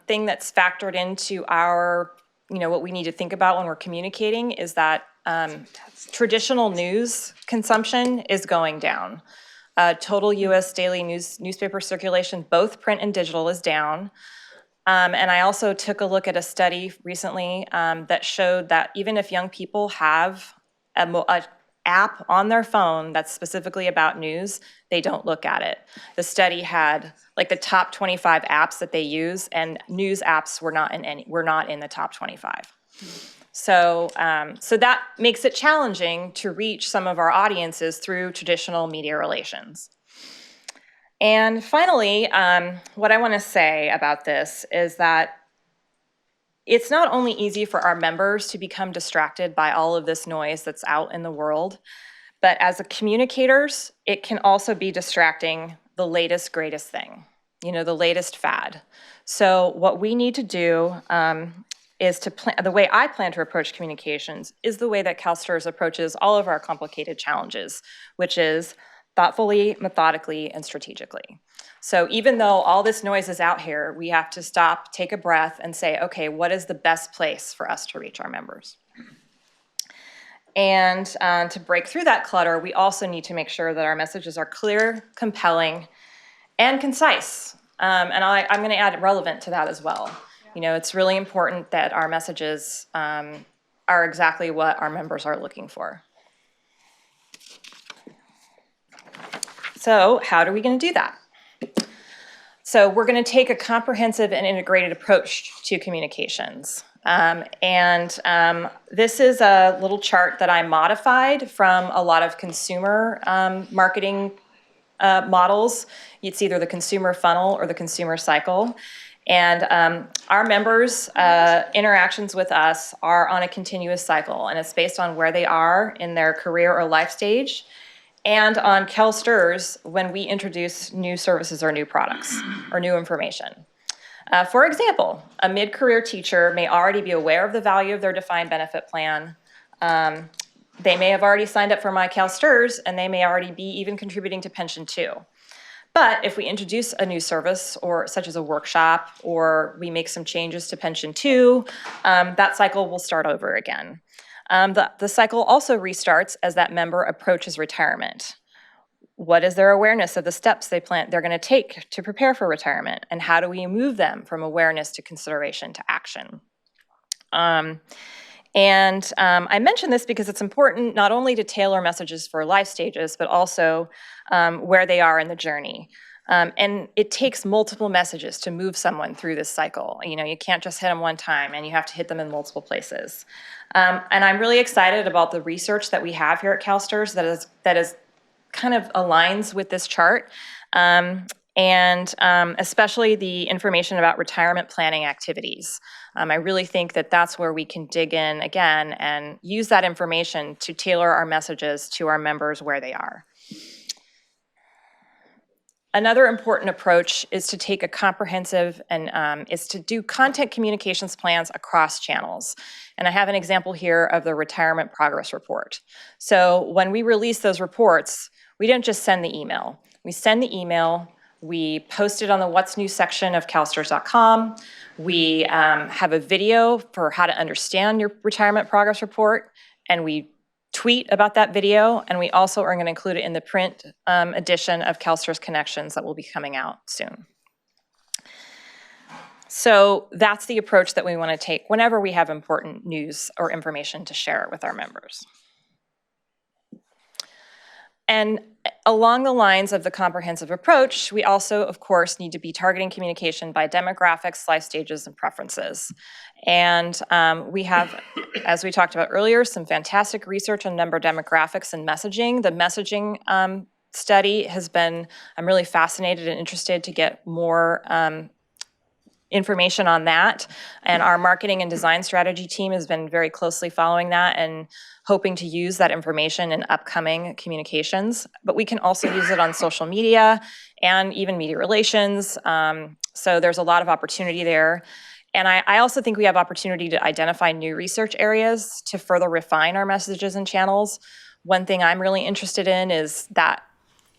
I: thing that's factored into our, what we need to think about when we're communicating is that traditional news consumption is going down. Total U.S. daily newspaper circulation, both print and digital, is down. And I also took a look at a study recently that showed that even if young people have a app on their phone that's specifically about news, they don't look at it. The study had like the top 25 apps that they use, and news apps were not in the top 25. So that makes it challenging to reach some of our audiences through traditional media relations. And finally, what I want to say about this is that it's not only easy for our members to become distracted by all of this noise that's out in the world, but as communicators, it can also be distracting the latest, greatest thing, the latest fad. So what we need to do is the way I plan to approach communications is the way that CalSTRS approaches all of our complicated challenges, which is thoughtfully, methodically, and strategically. So even though all this noise is out here, we have to stop, take a breath, and say, okay, what is the best place for us to reach our members? And to break through that clutter, we also need to make sure that our messages are clear, compelling, and concise. And I'm going to add relevant to that as well. It's really important that our messages are exactly what our members are looking for. So how are we going to do that? So we're going to take a comprehensive and integrated approach to communications. This is a little chart that I modified from a lot of consumer marketing models. It's either the consumer funnel or the consumer cycle. And our members' interactions with us are on a continuous cycle, and it's based on where they are in their career or life stage, and on CalSTRS when we introduce new services or new products or new information. For example, a mid-career teacher may already be aware of the value of their defined benefit plan. They may have already signed up for my CalSTRS, and they may already be even contributing to Pension 2. But if we introduce a new service, or such as a workshop, or we make some changes to Pension 2, that cycle will start over again. The cycle also restarts as that member approaches retirement. What is their awareness of the steps they're going to take to prepare for retirement, and how do we move them from awareness to consideration to action? I mention this because it's important not only to tailor messages for life stages, but also where they are in the journey. And it takes multiple messages to move someone through this cycle. You can't just hit them one time, and you have to hit them in multiple places. And I'm really excited about the research that we have here at CalSTRS that is kind of aligns with this chart, especially the information about retirement planning activities. I really think that that's where we can dig in again and use that information to tailor our messages to our members where they are. Another important approach is to take a comprehensive and is to do content communications plans across channels. And I have an example here of the retirement progress report. So when we release those reports, we don't just send the email. We send the email, we post it on the What's New section of calstrs.com. We have a video for how to understand your retirement progress report, and we tweet about that video, and we also are going to include it in the print edition of CalSTRS Connections that will be coming out soon. So that's the approach that we want to take whenever we have important news or information to share with our members. And along the lines of the comprehensive approach, we also, of course, need to be targeting communication by demographics, life stages, and preferences. And we have, as we talked about earlier, some fantastic research on member demographics and messaging. The messaging study has been, I'm really fascinated and interested to get more information on that. And our marketing and design strategy team has been very closely following that and hoping to use that information in upcoming communications. But we can also use it on social media and even media relations. So there's a lot of opportunity there. And I also think we have opportunity to identify new research areas to further refine our messages and channels. One thing I'm really interested in is that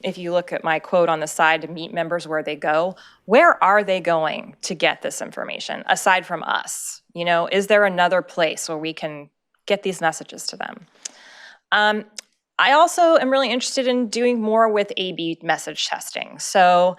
I: if you look at my quote on the side, to meet members where they go, where are they going to get this information aside from us? You know, is there another place where we can get these messages to them? I also am really interested in doing more with A/B message testing. So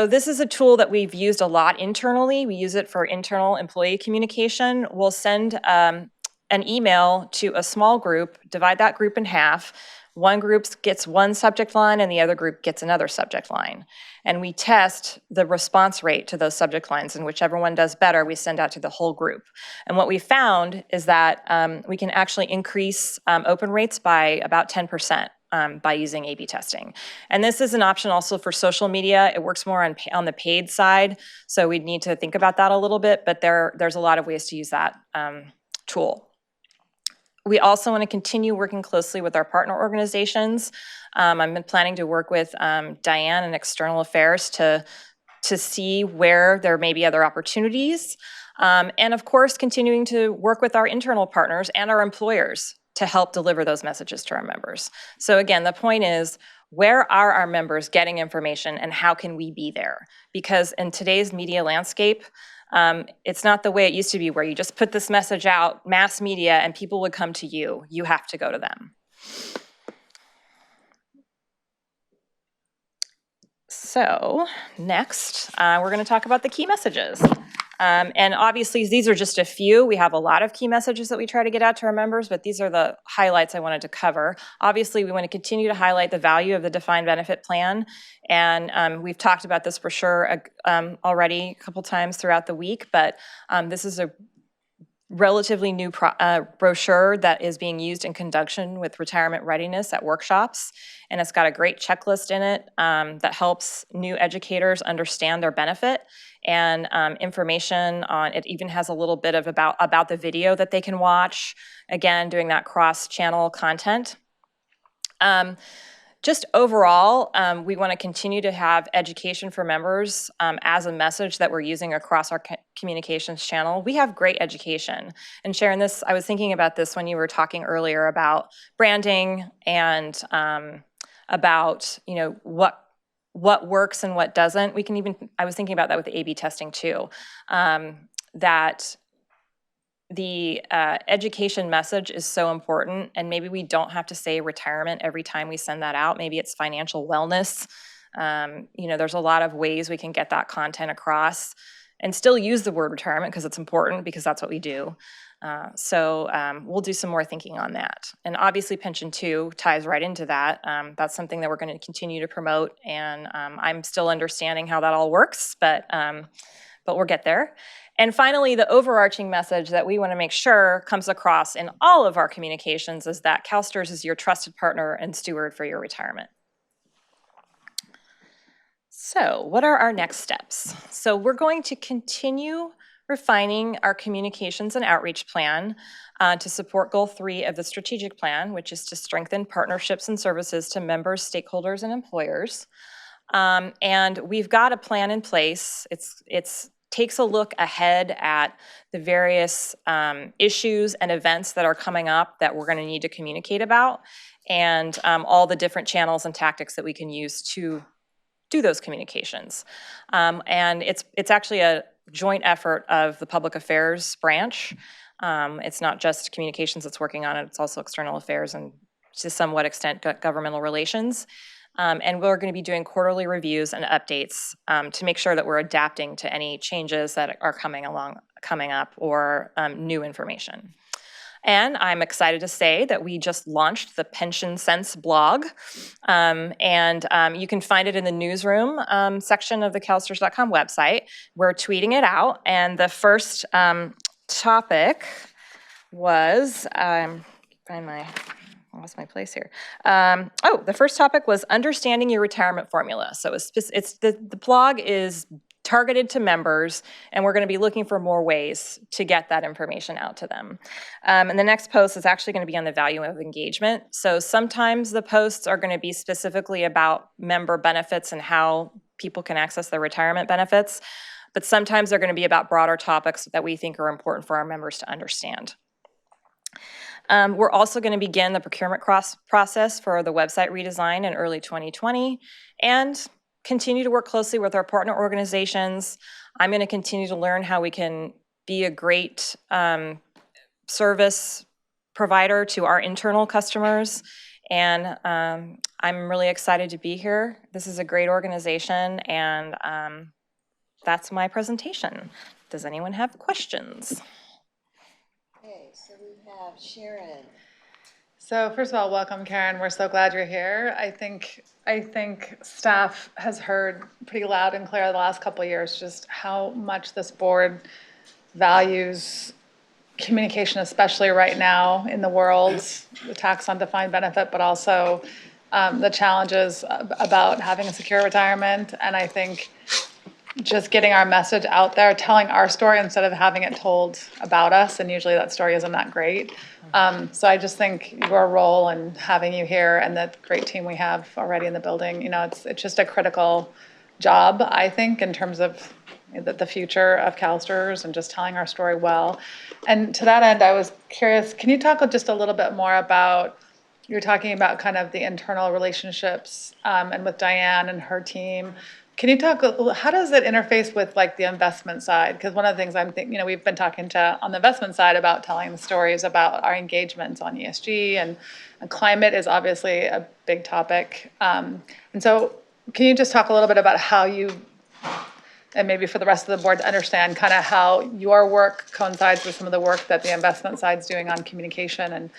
I: this is a tool that we've used a lot internally. We use it for internal employee communication. We'll send an email to a small group, divide that group in half. One group gets one subject line and the other group gets another subject line. And we test the response rate to those subject lines, and whichever one does better, we send out to the whole group. And what we found is that we can actually increase open rates by about 10%. By using A/B testing. And this is an option also for social media. It works more on the paid side, so we'd need to think about that a little bit, but there's a lot of ways to use that tool. We also want to continue working closely with our partner organizations. I've been planning to work with Diane in External Affairs to see where there may be other opportunities. And of course, continuing to work with our internal partners and our employers to help deliver those messages to our members. So again, the point is, where are our members getting information and how can we be there? Because in today's media landscape, it's not the way it used to be where you just put this message out, mass media, and people would come to you. You have to go to them. So next, we're going to talk about the key messages. And obviously, these are just a few. We have a lot of key messages that we try to get out to our members, but these are the highlights I wanted to cover. Obviously, we want to continue to highlight the value of the defined benefit plan. And we've talked about this brochure already a couple times throughout the week, but this is a relatively new brochure that is being used in conjunction with retirement readiness at workshops. And it's got a great checklist in it that helps new educators understand their benefit, and information on it. Even has a little bit of about the video that they can watch, again, doing that cross-channel content. Just overall, we want to continue to have education for members as a message that we're using across our communications channel. We have great education. And Sharon, I was thinking about this when you were talking earlier about branding and about, you know, what works and what doesn't. I was thinking about that with the A/B testing too, that the education message is so important, and maybe we don't have to say retirement every time we send that out. Maybe it's financial wellness. You know, there's a lot of ways we can get that content across and still use the word retirement because it's important, because that's what we do. We'll do some more thinking on that. And obviously Pension 2 ties right into that. That's something that we're going to continue to promote, and I'm still understanding how that all works, but we'll get there. And finally, the overarching message that we want to make sure comes across in all of our communications is that CalSTRS is your trusted partner and steward for your retirement. So what are our next steps? So we're going to continue refining our communications and outreach plan to support Goal 3 of the strategic plan, which is to strengthen partnerships and services to members, stakeholders, and employers. And we've got a plan in place. It's takes a look ahead at the various issues and events that are coming up that we're going to need to communicate about, and all the different channels and tactics that we can use to do those communications. And it's actually a joint effort of the public affairs branch. It's not just communications that's working on it, it's also external affairs and to somewhat extent governmental relations. And we're going to be doing quarterly reviews and updates to make sure that we're adapting to any changes that are coming up, or new information. And I'm excited to say that we just launched the Pension Sense blog, and you can find it in the newsroom section of the calstrs.com website. We're tweeting it out, and the first topic was, lost my place here. The first topic was understanding your retirement formula. So the blog is targeted to members, and we're going to be looking for more ways to get that information out to them. And the next post is actually going to be on the value of engagement. So sometimes the posts are going to be specifically about member benefits and how people can access their retirement benefits, but sometimes they're going to be about broader topics that we think are important for our members to understand. We're also going to begin the procurement process for the website redesign in early 2020 and continue to work closely with our partner organizations. I'm going to continue to learn how we can be a great service provider to our internal customers. And I'm really excited to be here. This is a great organization, and that's my presentation. Does anyone have questions?
E: Okay, so we have Sharon.
D: So first of all, welcome, Karen. We're so glad you're here. I think staff has heard pretty loud and clear the last couple of years just how much this board values communication, especially right now in the world, the tax on defined benefit, but also the challenges about having a secure retirement. And I think just getting our message out there, telling our story instead of having it told about us, and usually that story isn't that great. So I just think your role and having you here and the great team we have already in the building, it's just a critical job, I think, in terms of the future of CalSTRS and just telling our story well. And to that end, I was curious, can you talk just a little bit more about, you're talking about kind of the internal relationships and with Diane and her team. Can you talk, how does it interface with like the investment side? Because one of the things I'm thinking, we've been talking on the investment side about telling the stories about our engagements on ESG and climate is obviously a big topic. And so can you just talk a little bit about how you, and maybe for the rest of the board to understand kind of how your work coincides with some of the work that the investment side's doing on communication, and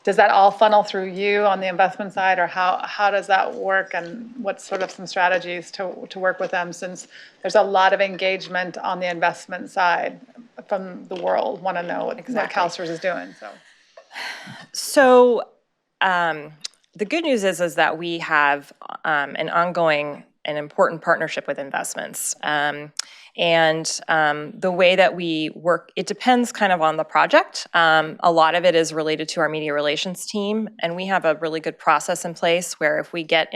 D: does that all funnel through you on the investment side, or how does that work, and what's sort of some strategies to work with them, since there's a lot of engagement on the investment side from the world, want to know what CalSTRS is doing,
I: So the good news is that we have an ongoing and important partnership with investments. And the way that we work, it depends kind of on the project. A lot of it is related to our media relations team, and we have a really good process in place where if we get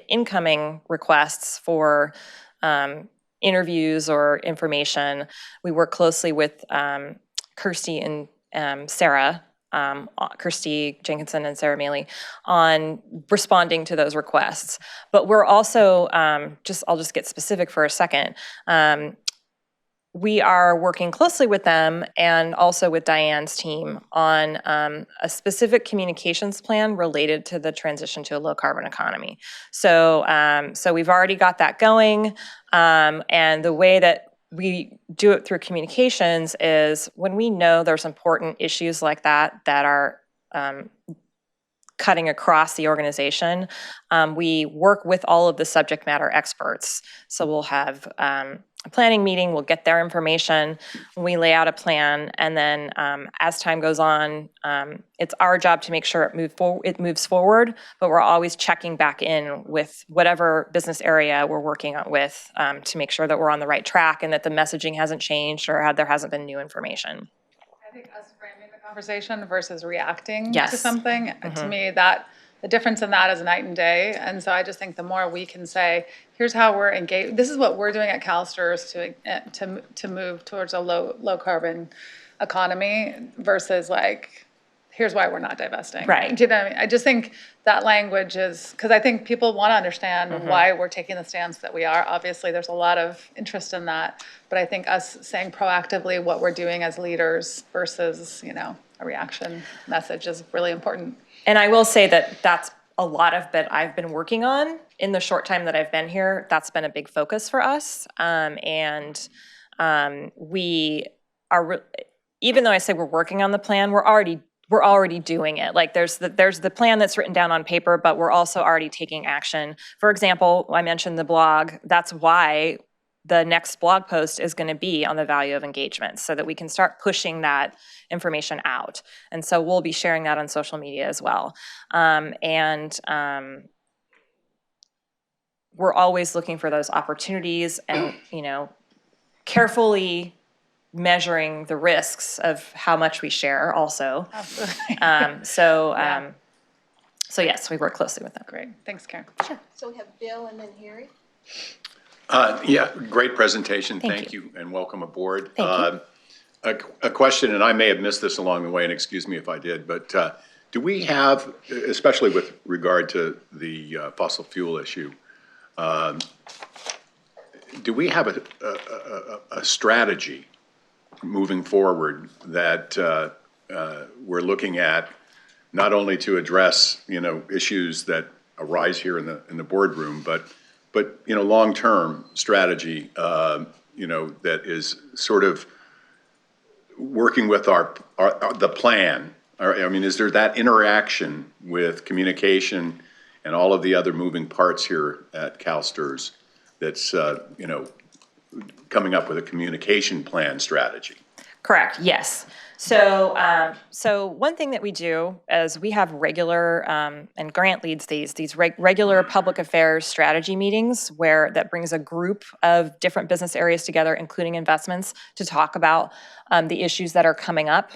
I: incoming requests for interviews or information, we work closely with Kirsty and Sarah. Kirsty Jenkinson and Sarah Maley on responding to those requests. But we're also, I'll just get specific for a second. We are working closely with them and also with Diane's team on a specific communications plan related to the transition to a low carbon economy. So we've already got that going, and the way that we do it through communications is when we know there's important issues like that are cutting across the organization, we work with all of the subject matter experts. So we'll have a planning meeting, we'll get their information, we lay out a plan, and then as time goes on, it's our job to make sure it moves forward, but we're always checking back in with whatever business area we're working on with to make sure that we're on the right track and that the messaging hasn't changed or there hasn't been new information.
D: I think us framing the conversation versus reacting
I: Yes.
D: to something, to me, that the difference in that is night and day. And so I just think the more we can say, here's how we're engaged, this is what we're doing at CalSTRS to move towards a low carbon economy versus like, here's why we're not divesting.
I: Right.
D: Do you know what I mean? I just think that language is, because I think people want to understand why we're taking the stance that we are. Obviously, there's a lot of interest in that, but I think us saying proactively what we're doing as leaders versus, a reaction message is really important.
I: And I will say that that's a lot of that I've been working on in the short time that I've been here. That's been a big focus for us. We are, even though I say we're working on the plan, we're already doing it. Like there's the plan that's written down on paper, but we're also already taking action. For example, I mentioned the blog. That's why the next blog post is going to be on the value of engagement so that we can start pushing that information out. And so we'll be sharing that on social media as well. We're always looking for those opportunities and, carefully measuring the risks of how much we share also.
D: Absolutely.
I: So yes, we work closely with them.
D: Great. Thanks, Karen.
E: So we have Bill and then Harry.
K: Yeah, great presentation.
I: Thank
K: Thank you, and welcome aboard.
I: Thank you.
K: A question, and I may have missed this along the way, and excuse me if I did, but do we have, especially with regard to the fossil fuel issue, do we have a strategy moving forward that we're looking at, not only to address, issues that arise here in the boardroom, but long-term strategy, that is sort of working with the plan? I mean, is there that interaction with communication and all of the other moving parts here at CalSTRS that's, coming up with a communication plan strategy?
I: Correct, yes. So one thing that we do is we have regular, and Grant leads these regular public affairs strategy meetings that brings a group of different business areas together, including investments, to talk about the issues that are coming up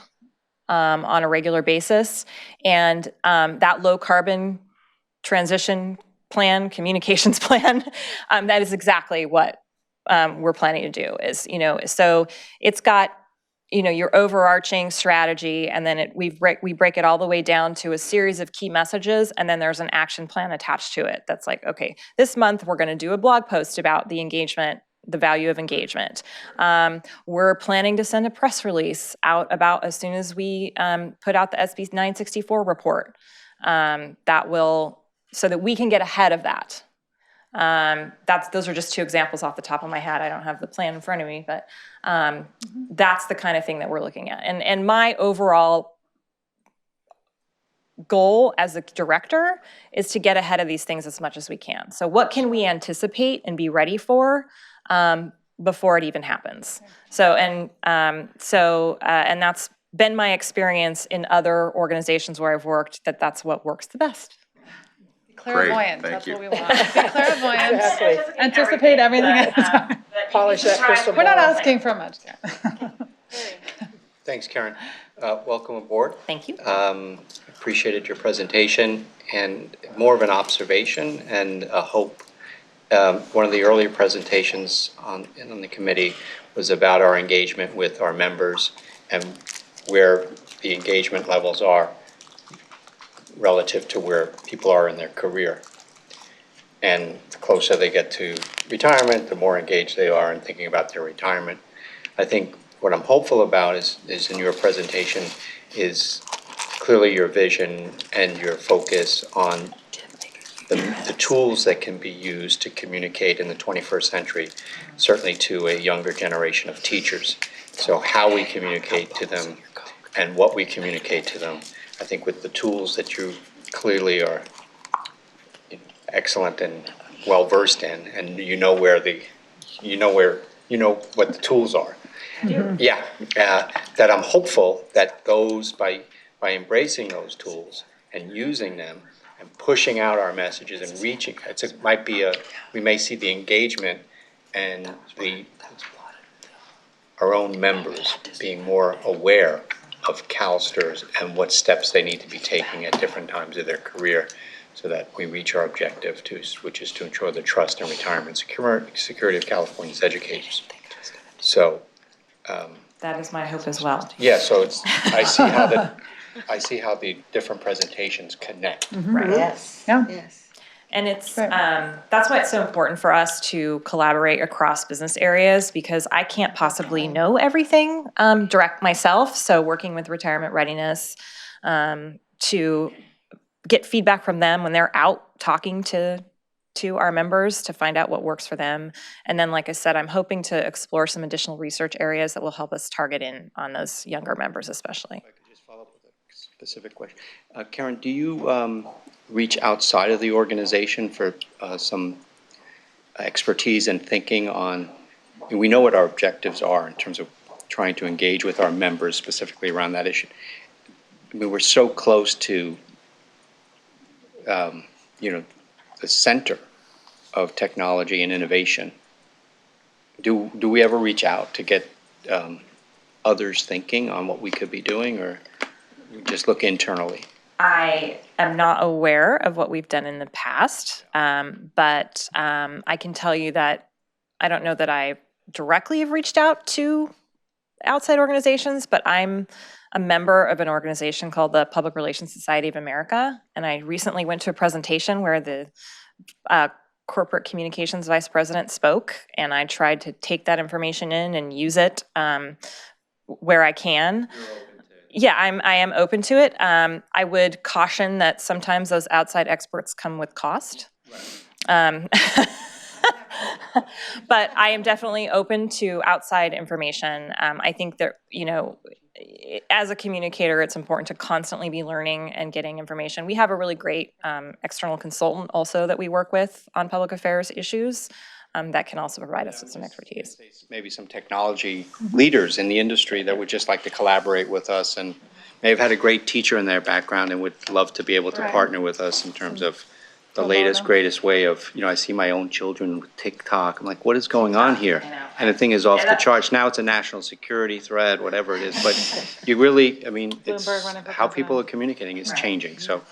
I: on a regular basis. And that low carbon transition plan, communications plan, that is exactly what we're planning to do is, so it's got, your overarching strategy, and then we break it all the way down to a series of key messages, and then there's an action plan attached to it that's like, okay, this month we're going to do a blog post about the engagement, the value of engagement. We're planning to send a press release out about as soon as we put out the SB 964 report, so that we can get ahead of that. Those are just two examples off the top of my head. I don't have the plan in front of me, but that's the kind of thing that we're looking at. And my overall goal as a director is to get ahead of these things as much as we can. So what can we anticipate and be ready for before it even happens? And that's been my experience in other organizations where I've worked, that's what works the best.
D: Clairvoyant,
K: Thank
D: that's
K: you.
D: what we want. Be clairvoyant,
C: Exactly.
D: anticipate everything at the time.
C: Polish that crystal
D: We're not
C: ball.
D: asking for much, yeah.
J: Thanks, Karen. Welcome aboard.
I: Thank you.
J: Appreciated your presentation, and more of an observation and a hope. One of the earlier presentations on the committee was about our engagement with our members and where the engagement levels are relative to where people are in their career. And the closer they get to retirement, the more engaged they are in thinking about their retirement. I think what I'm hopeful about is in your presentation is clearly your vision and your focus on the tools that can be used to communicate in the 21st century, certainly to a younger generation of teachers. So how we communicate to them and what we communicate to them. I think with the tools that you clearly are excellent and well-versed in, and you know what the tools are. Yeah, that I'm hopeful that by embracing those tools and using them and pushing out our messages and reaching, we may see the engagement and our own members being more aware of CalSTRS and what steps they need to be taking at different times of their career so that we reach our objective, which is to ensure the trust and retirement security of California's educators. So
I: That is my hope as well.
J: yeah, so I see how the different presentations connect.
I: Right.
E: Yes.
D: Yeah.
E: Yes.
I: And it's
D: Right.
I: that's why it's so important for us to collaborate across business areas, because I can't possibly know everything direct myself. So working with retirement readiness to get feedback from them when they're out talking to our members to find out what works for them. And then, like I said, I'm hoping to explore some additional research areas that will help us target in on those younger members especially.
J: If I could just follow up with a specific question. Karen, do you reach outside of the organization for some expertise and thinking on we know what our objectives are in terms of trying to engage with our members specifically around that issue. I mean, we're so close to, the center of technology and innovation. Do we ever reach out to get others thinking on what we could be doing, or we just look internally?
I: I am not aware of what we've done in the past, but I can tell you that I don't know that I directly have reached out to outside organizations, but I'm a member of an organization called the Public Relations Society of America, and I recently went to a presentation where the corporate communications vice president spoke, and I tried to take that information in and use it where I can. Yeah, I am open to it. I would caution that sometimes those outside experts come with cost. But I am definitely open to outside information. I think that, as a communicator, it's important to constantly be learning and getting information. We have a really great external consultant also that we work with on public affairs issues that can also provide us with some expertise.
J: Maybe some technology leaders in the industry that would just like to collaborate with us and may have had a great teacher in their background and would love to be able to partner with us in terms of the latest, greatest way of, I see my own children with TikTok. I'm like, what is going on here? And the thing is off the charts. Now it's a national security threat, whatever it is. But you really, it's how people are communicating is changing. So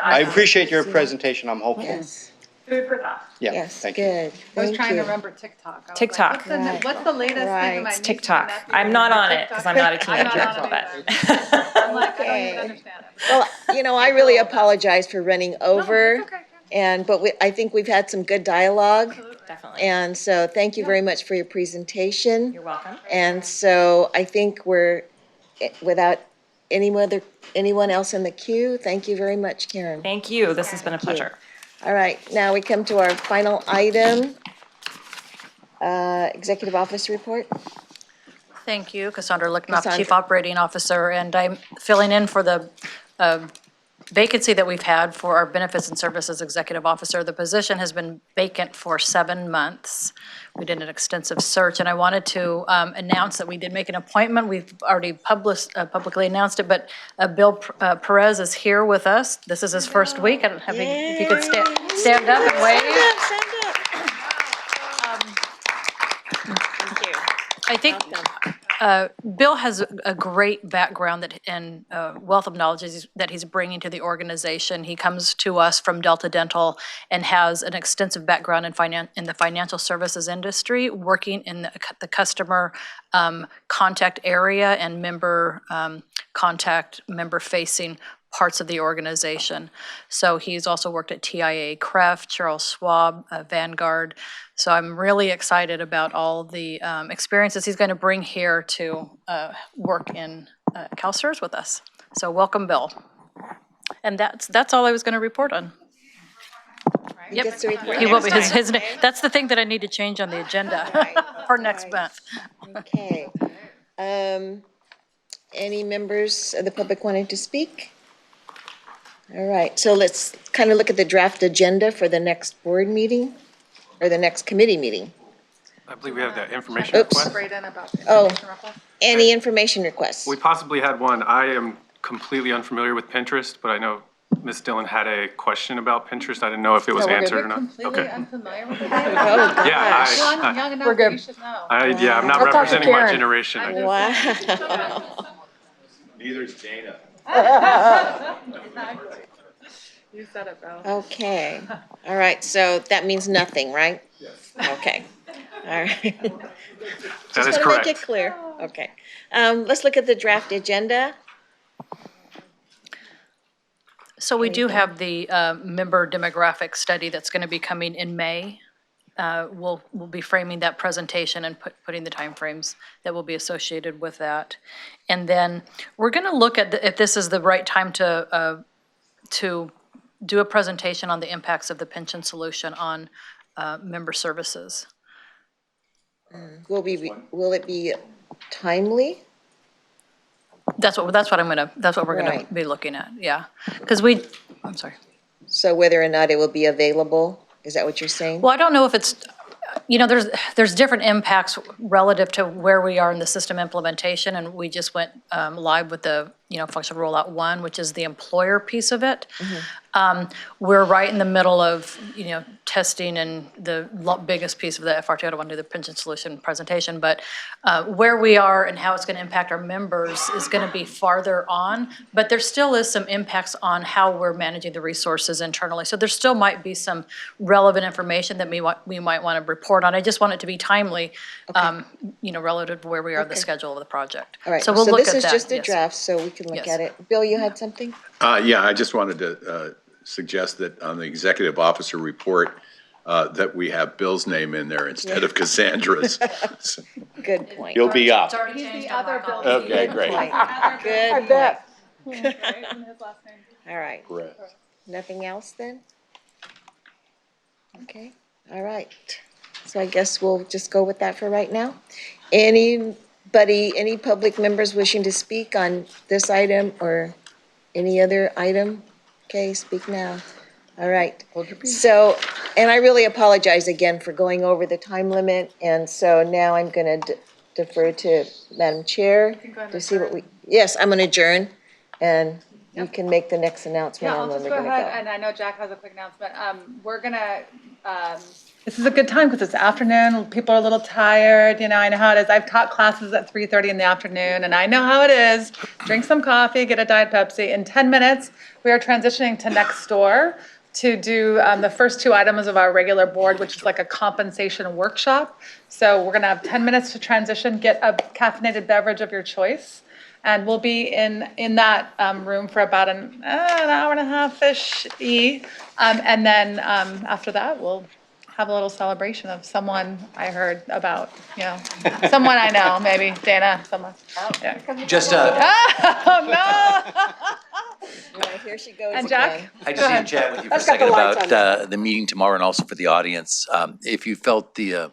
J: I appreciate your presentation. I'm hopeful.
E: Yes,
I: Food for thought.
J: Yeah,
E: yes,
J: thank you.
E: good.
D: I was
E: Thank
D: trying to
E: you.
D: remember TikTok. I was
I: TikTok.
D: like, what's the latest thing?
E: Right.
D: that my
E: It's
D: niece and
I: TikTok.
D: nephew
I: I'm
D: are
I: not
D: doing?
I: on it because I'm not a
D: I'm not
I: teenager,
D: on it
I: but.
D: I'm like, I don't
E: Okay.
D: even understand it.
E: Well, I really apologize for running over.
D: It's okay.
E: I think we've had some good dialogue.
I: Definitely.
E: And so thank you very much for your presentation.
I: You're welcome.
E: And so I think we're, without anyone else in the queue, thank you very much, Karen.
I: Thank you. This has been a pleasure.
E: All right, now we come to our final item, Executive Office Report.
A: Thank you, Cassandra Licknoff, Chief
E: Cassandra.
A: Operating Officer, and I'm filling in for the vacancy that we've had for our Benefits and Services Executive Officer. The position has been vacant for 7 months. We did an extensive search, and I wanted to announce that we did make an appointment. We've already publicly announced it, but Bill Perez is here with us. This is his first week. I don't have if you could stand up and wave.
E: Thank you.
A: I think Bill has a great background and wealth of knowledge that he's bringing to the organization. He comes to us from Delta Dental and has an extensive background in the financial services industry, working in the customer contact area and member facing parts of the organization. So he's also worked at TIA, Kraft, Charles Schwab, Vanguard. So I'm really excited about all the experiences he's going to bring here to work in CalSTRS with us. So welcome, Bill. And that's all I was going to report on.
E: He gets to report
A: He will be,
E: next time.
A: that's the thing that I need to change on the agenda for next month.
E: Okay. Any members of the public wanting to speak? All right, so let's kind of look at the draft agenda for the next board meeting, or the next committee meeting.
L: I believe we have that information
E: Oops.
L: request.
D: Right in about the
E: Oh.
D: information request.
E: Any information requests?
L: We possibly had one. I am completely unfamiliar with Pinterest, but I know Ms. Dillon had a question about Pinterest. I didn't know if it was answered or not.
D: Completely
L: Okay.
D: unfamiliar with it.
E: Oh,
L: Yeah,
D: Young, young enough that you should know.
L: I'm not
A: I'll talk to
L: representing my
A: Karen.
L: generation. I guess.
E: wow.
K: Neither is Dana.
D: You said it, Bill.
E: Okay, all right, so that means nothing, right? Yes. Okay, all right.
L: That is
E: Just want to make
L: correct.
E: it clear, okay. Let's look at the draft agenda.
A: So we do have the member demographic study that's going to be coming in May. We'll be framing that presentation and putting the timeframes that will be associated with that. And then we're going to look at if this is the right time to do a presentation on the impacts of the pension solution on member services.
E: Will it be timely?
A: That's what we're gonna
E: Right.
A: be looking at, yeah. Because I'm sorry.
E: So whether or not it will be available, is that what you're saying?
A: Well, I don't know if it's, there's different impacts relative to where we are in the system implementation, and we just went live with the, functional rollout 1, which is the employer piece of it. We're right in the middle of, testing and the biggest piece of the FRT. I don't want to do the pension solution presentation, but where we are and how it's going to impact our members is going to be farther on, but there still is some impacts on how we're managing the resources internally. So there still might be some relevant information that we might want to report on. I just want it to be timely, relative to where we are in the
E: Okay.
A: schedule of the project.
E: All right,
A: So we'll
E: so
A: look at
E: this is
A: that,
E: just a
A: yes.
E: draft, so we can look
A: Yes.
E: at it. Bill, you had something?
K: Yeah, I just wanted to suggest that on the executive officer report, that we have Bill's name in there instead of Cassandra's.
E: Good point.
K: He'll be up.
A: It's already changed on my copy.
K: Okay, great.
E: Good point.
D: His last name.
E: All right. Nothing else then? Okay, all right. So I guess we'll just go with that for right now. Any public members wishing to speak on this item or any other item? Okay, speak now. All right. So, and I really apologize again for going over the time limit, and so now I'm going to defer to Madam Chair to see what we, yes, I'm going to adjourn, and you can make the next announcement
D: Yeah,
E: on
D: I'll
E: when
D: just
E: we're
D: go
E: going to
D: ahead,
E: go.
D: and I know Jack has a quick announcement. We're gonna, this is a good time because it's afternoon, people are a little tired, I know how it is. I've taught classes at 3:30 in the afternoon, and I know how it is. Drink some coffee, get a Diet Pepsi. In 10 minutes, we are transitioning to next door to do the first 2 items of our regular board, which is like a compensation workshop. So we're gonna have 10 minutes to transition, get a caffeinated beverage of your choice. And we'll be in that room for about an hour and a half-ish. And then after that, we'll have a little celebration of someone I heard about, someone I know, maybe Dana, someone. Yeah.
M: Just,
D: Oh, no.
E: Here she goes
D: And
E: again.
D: Jack?
M: I
D: Go
M: just need
D: ahead.
M: to chat with you for a
C: Let's got the
M: second
C: lights
M: about the meeting tomorrow and also for the audience. If you felt the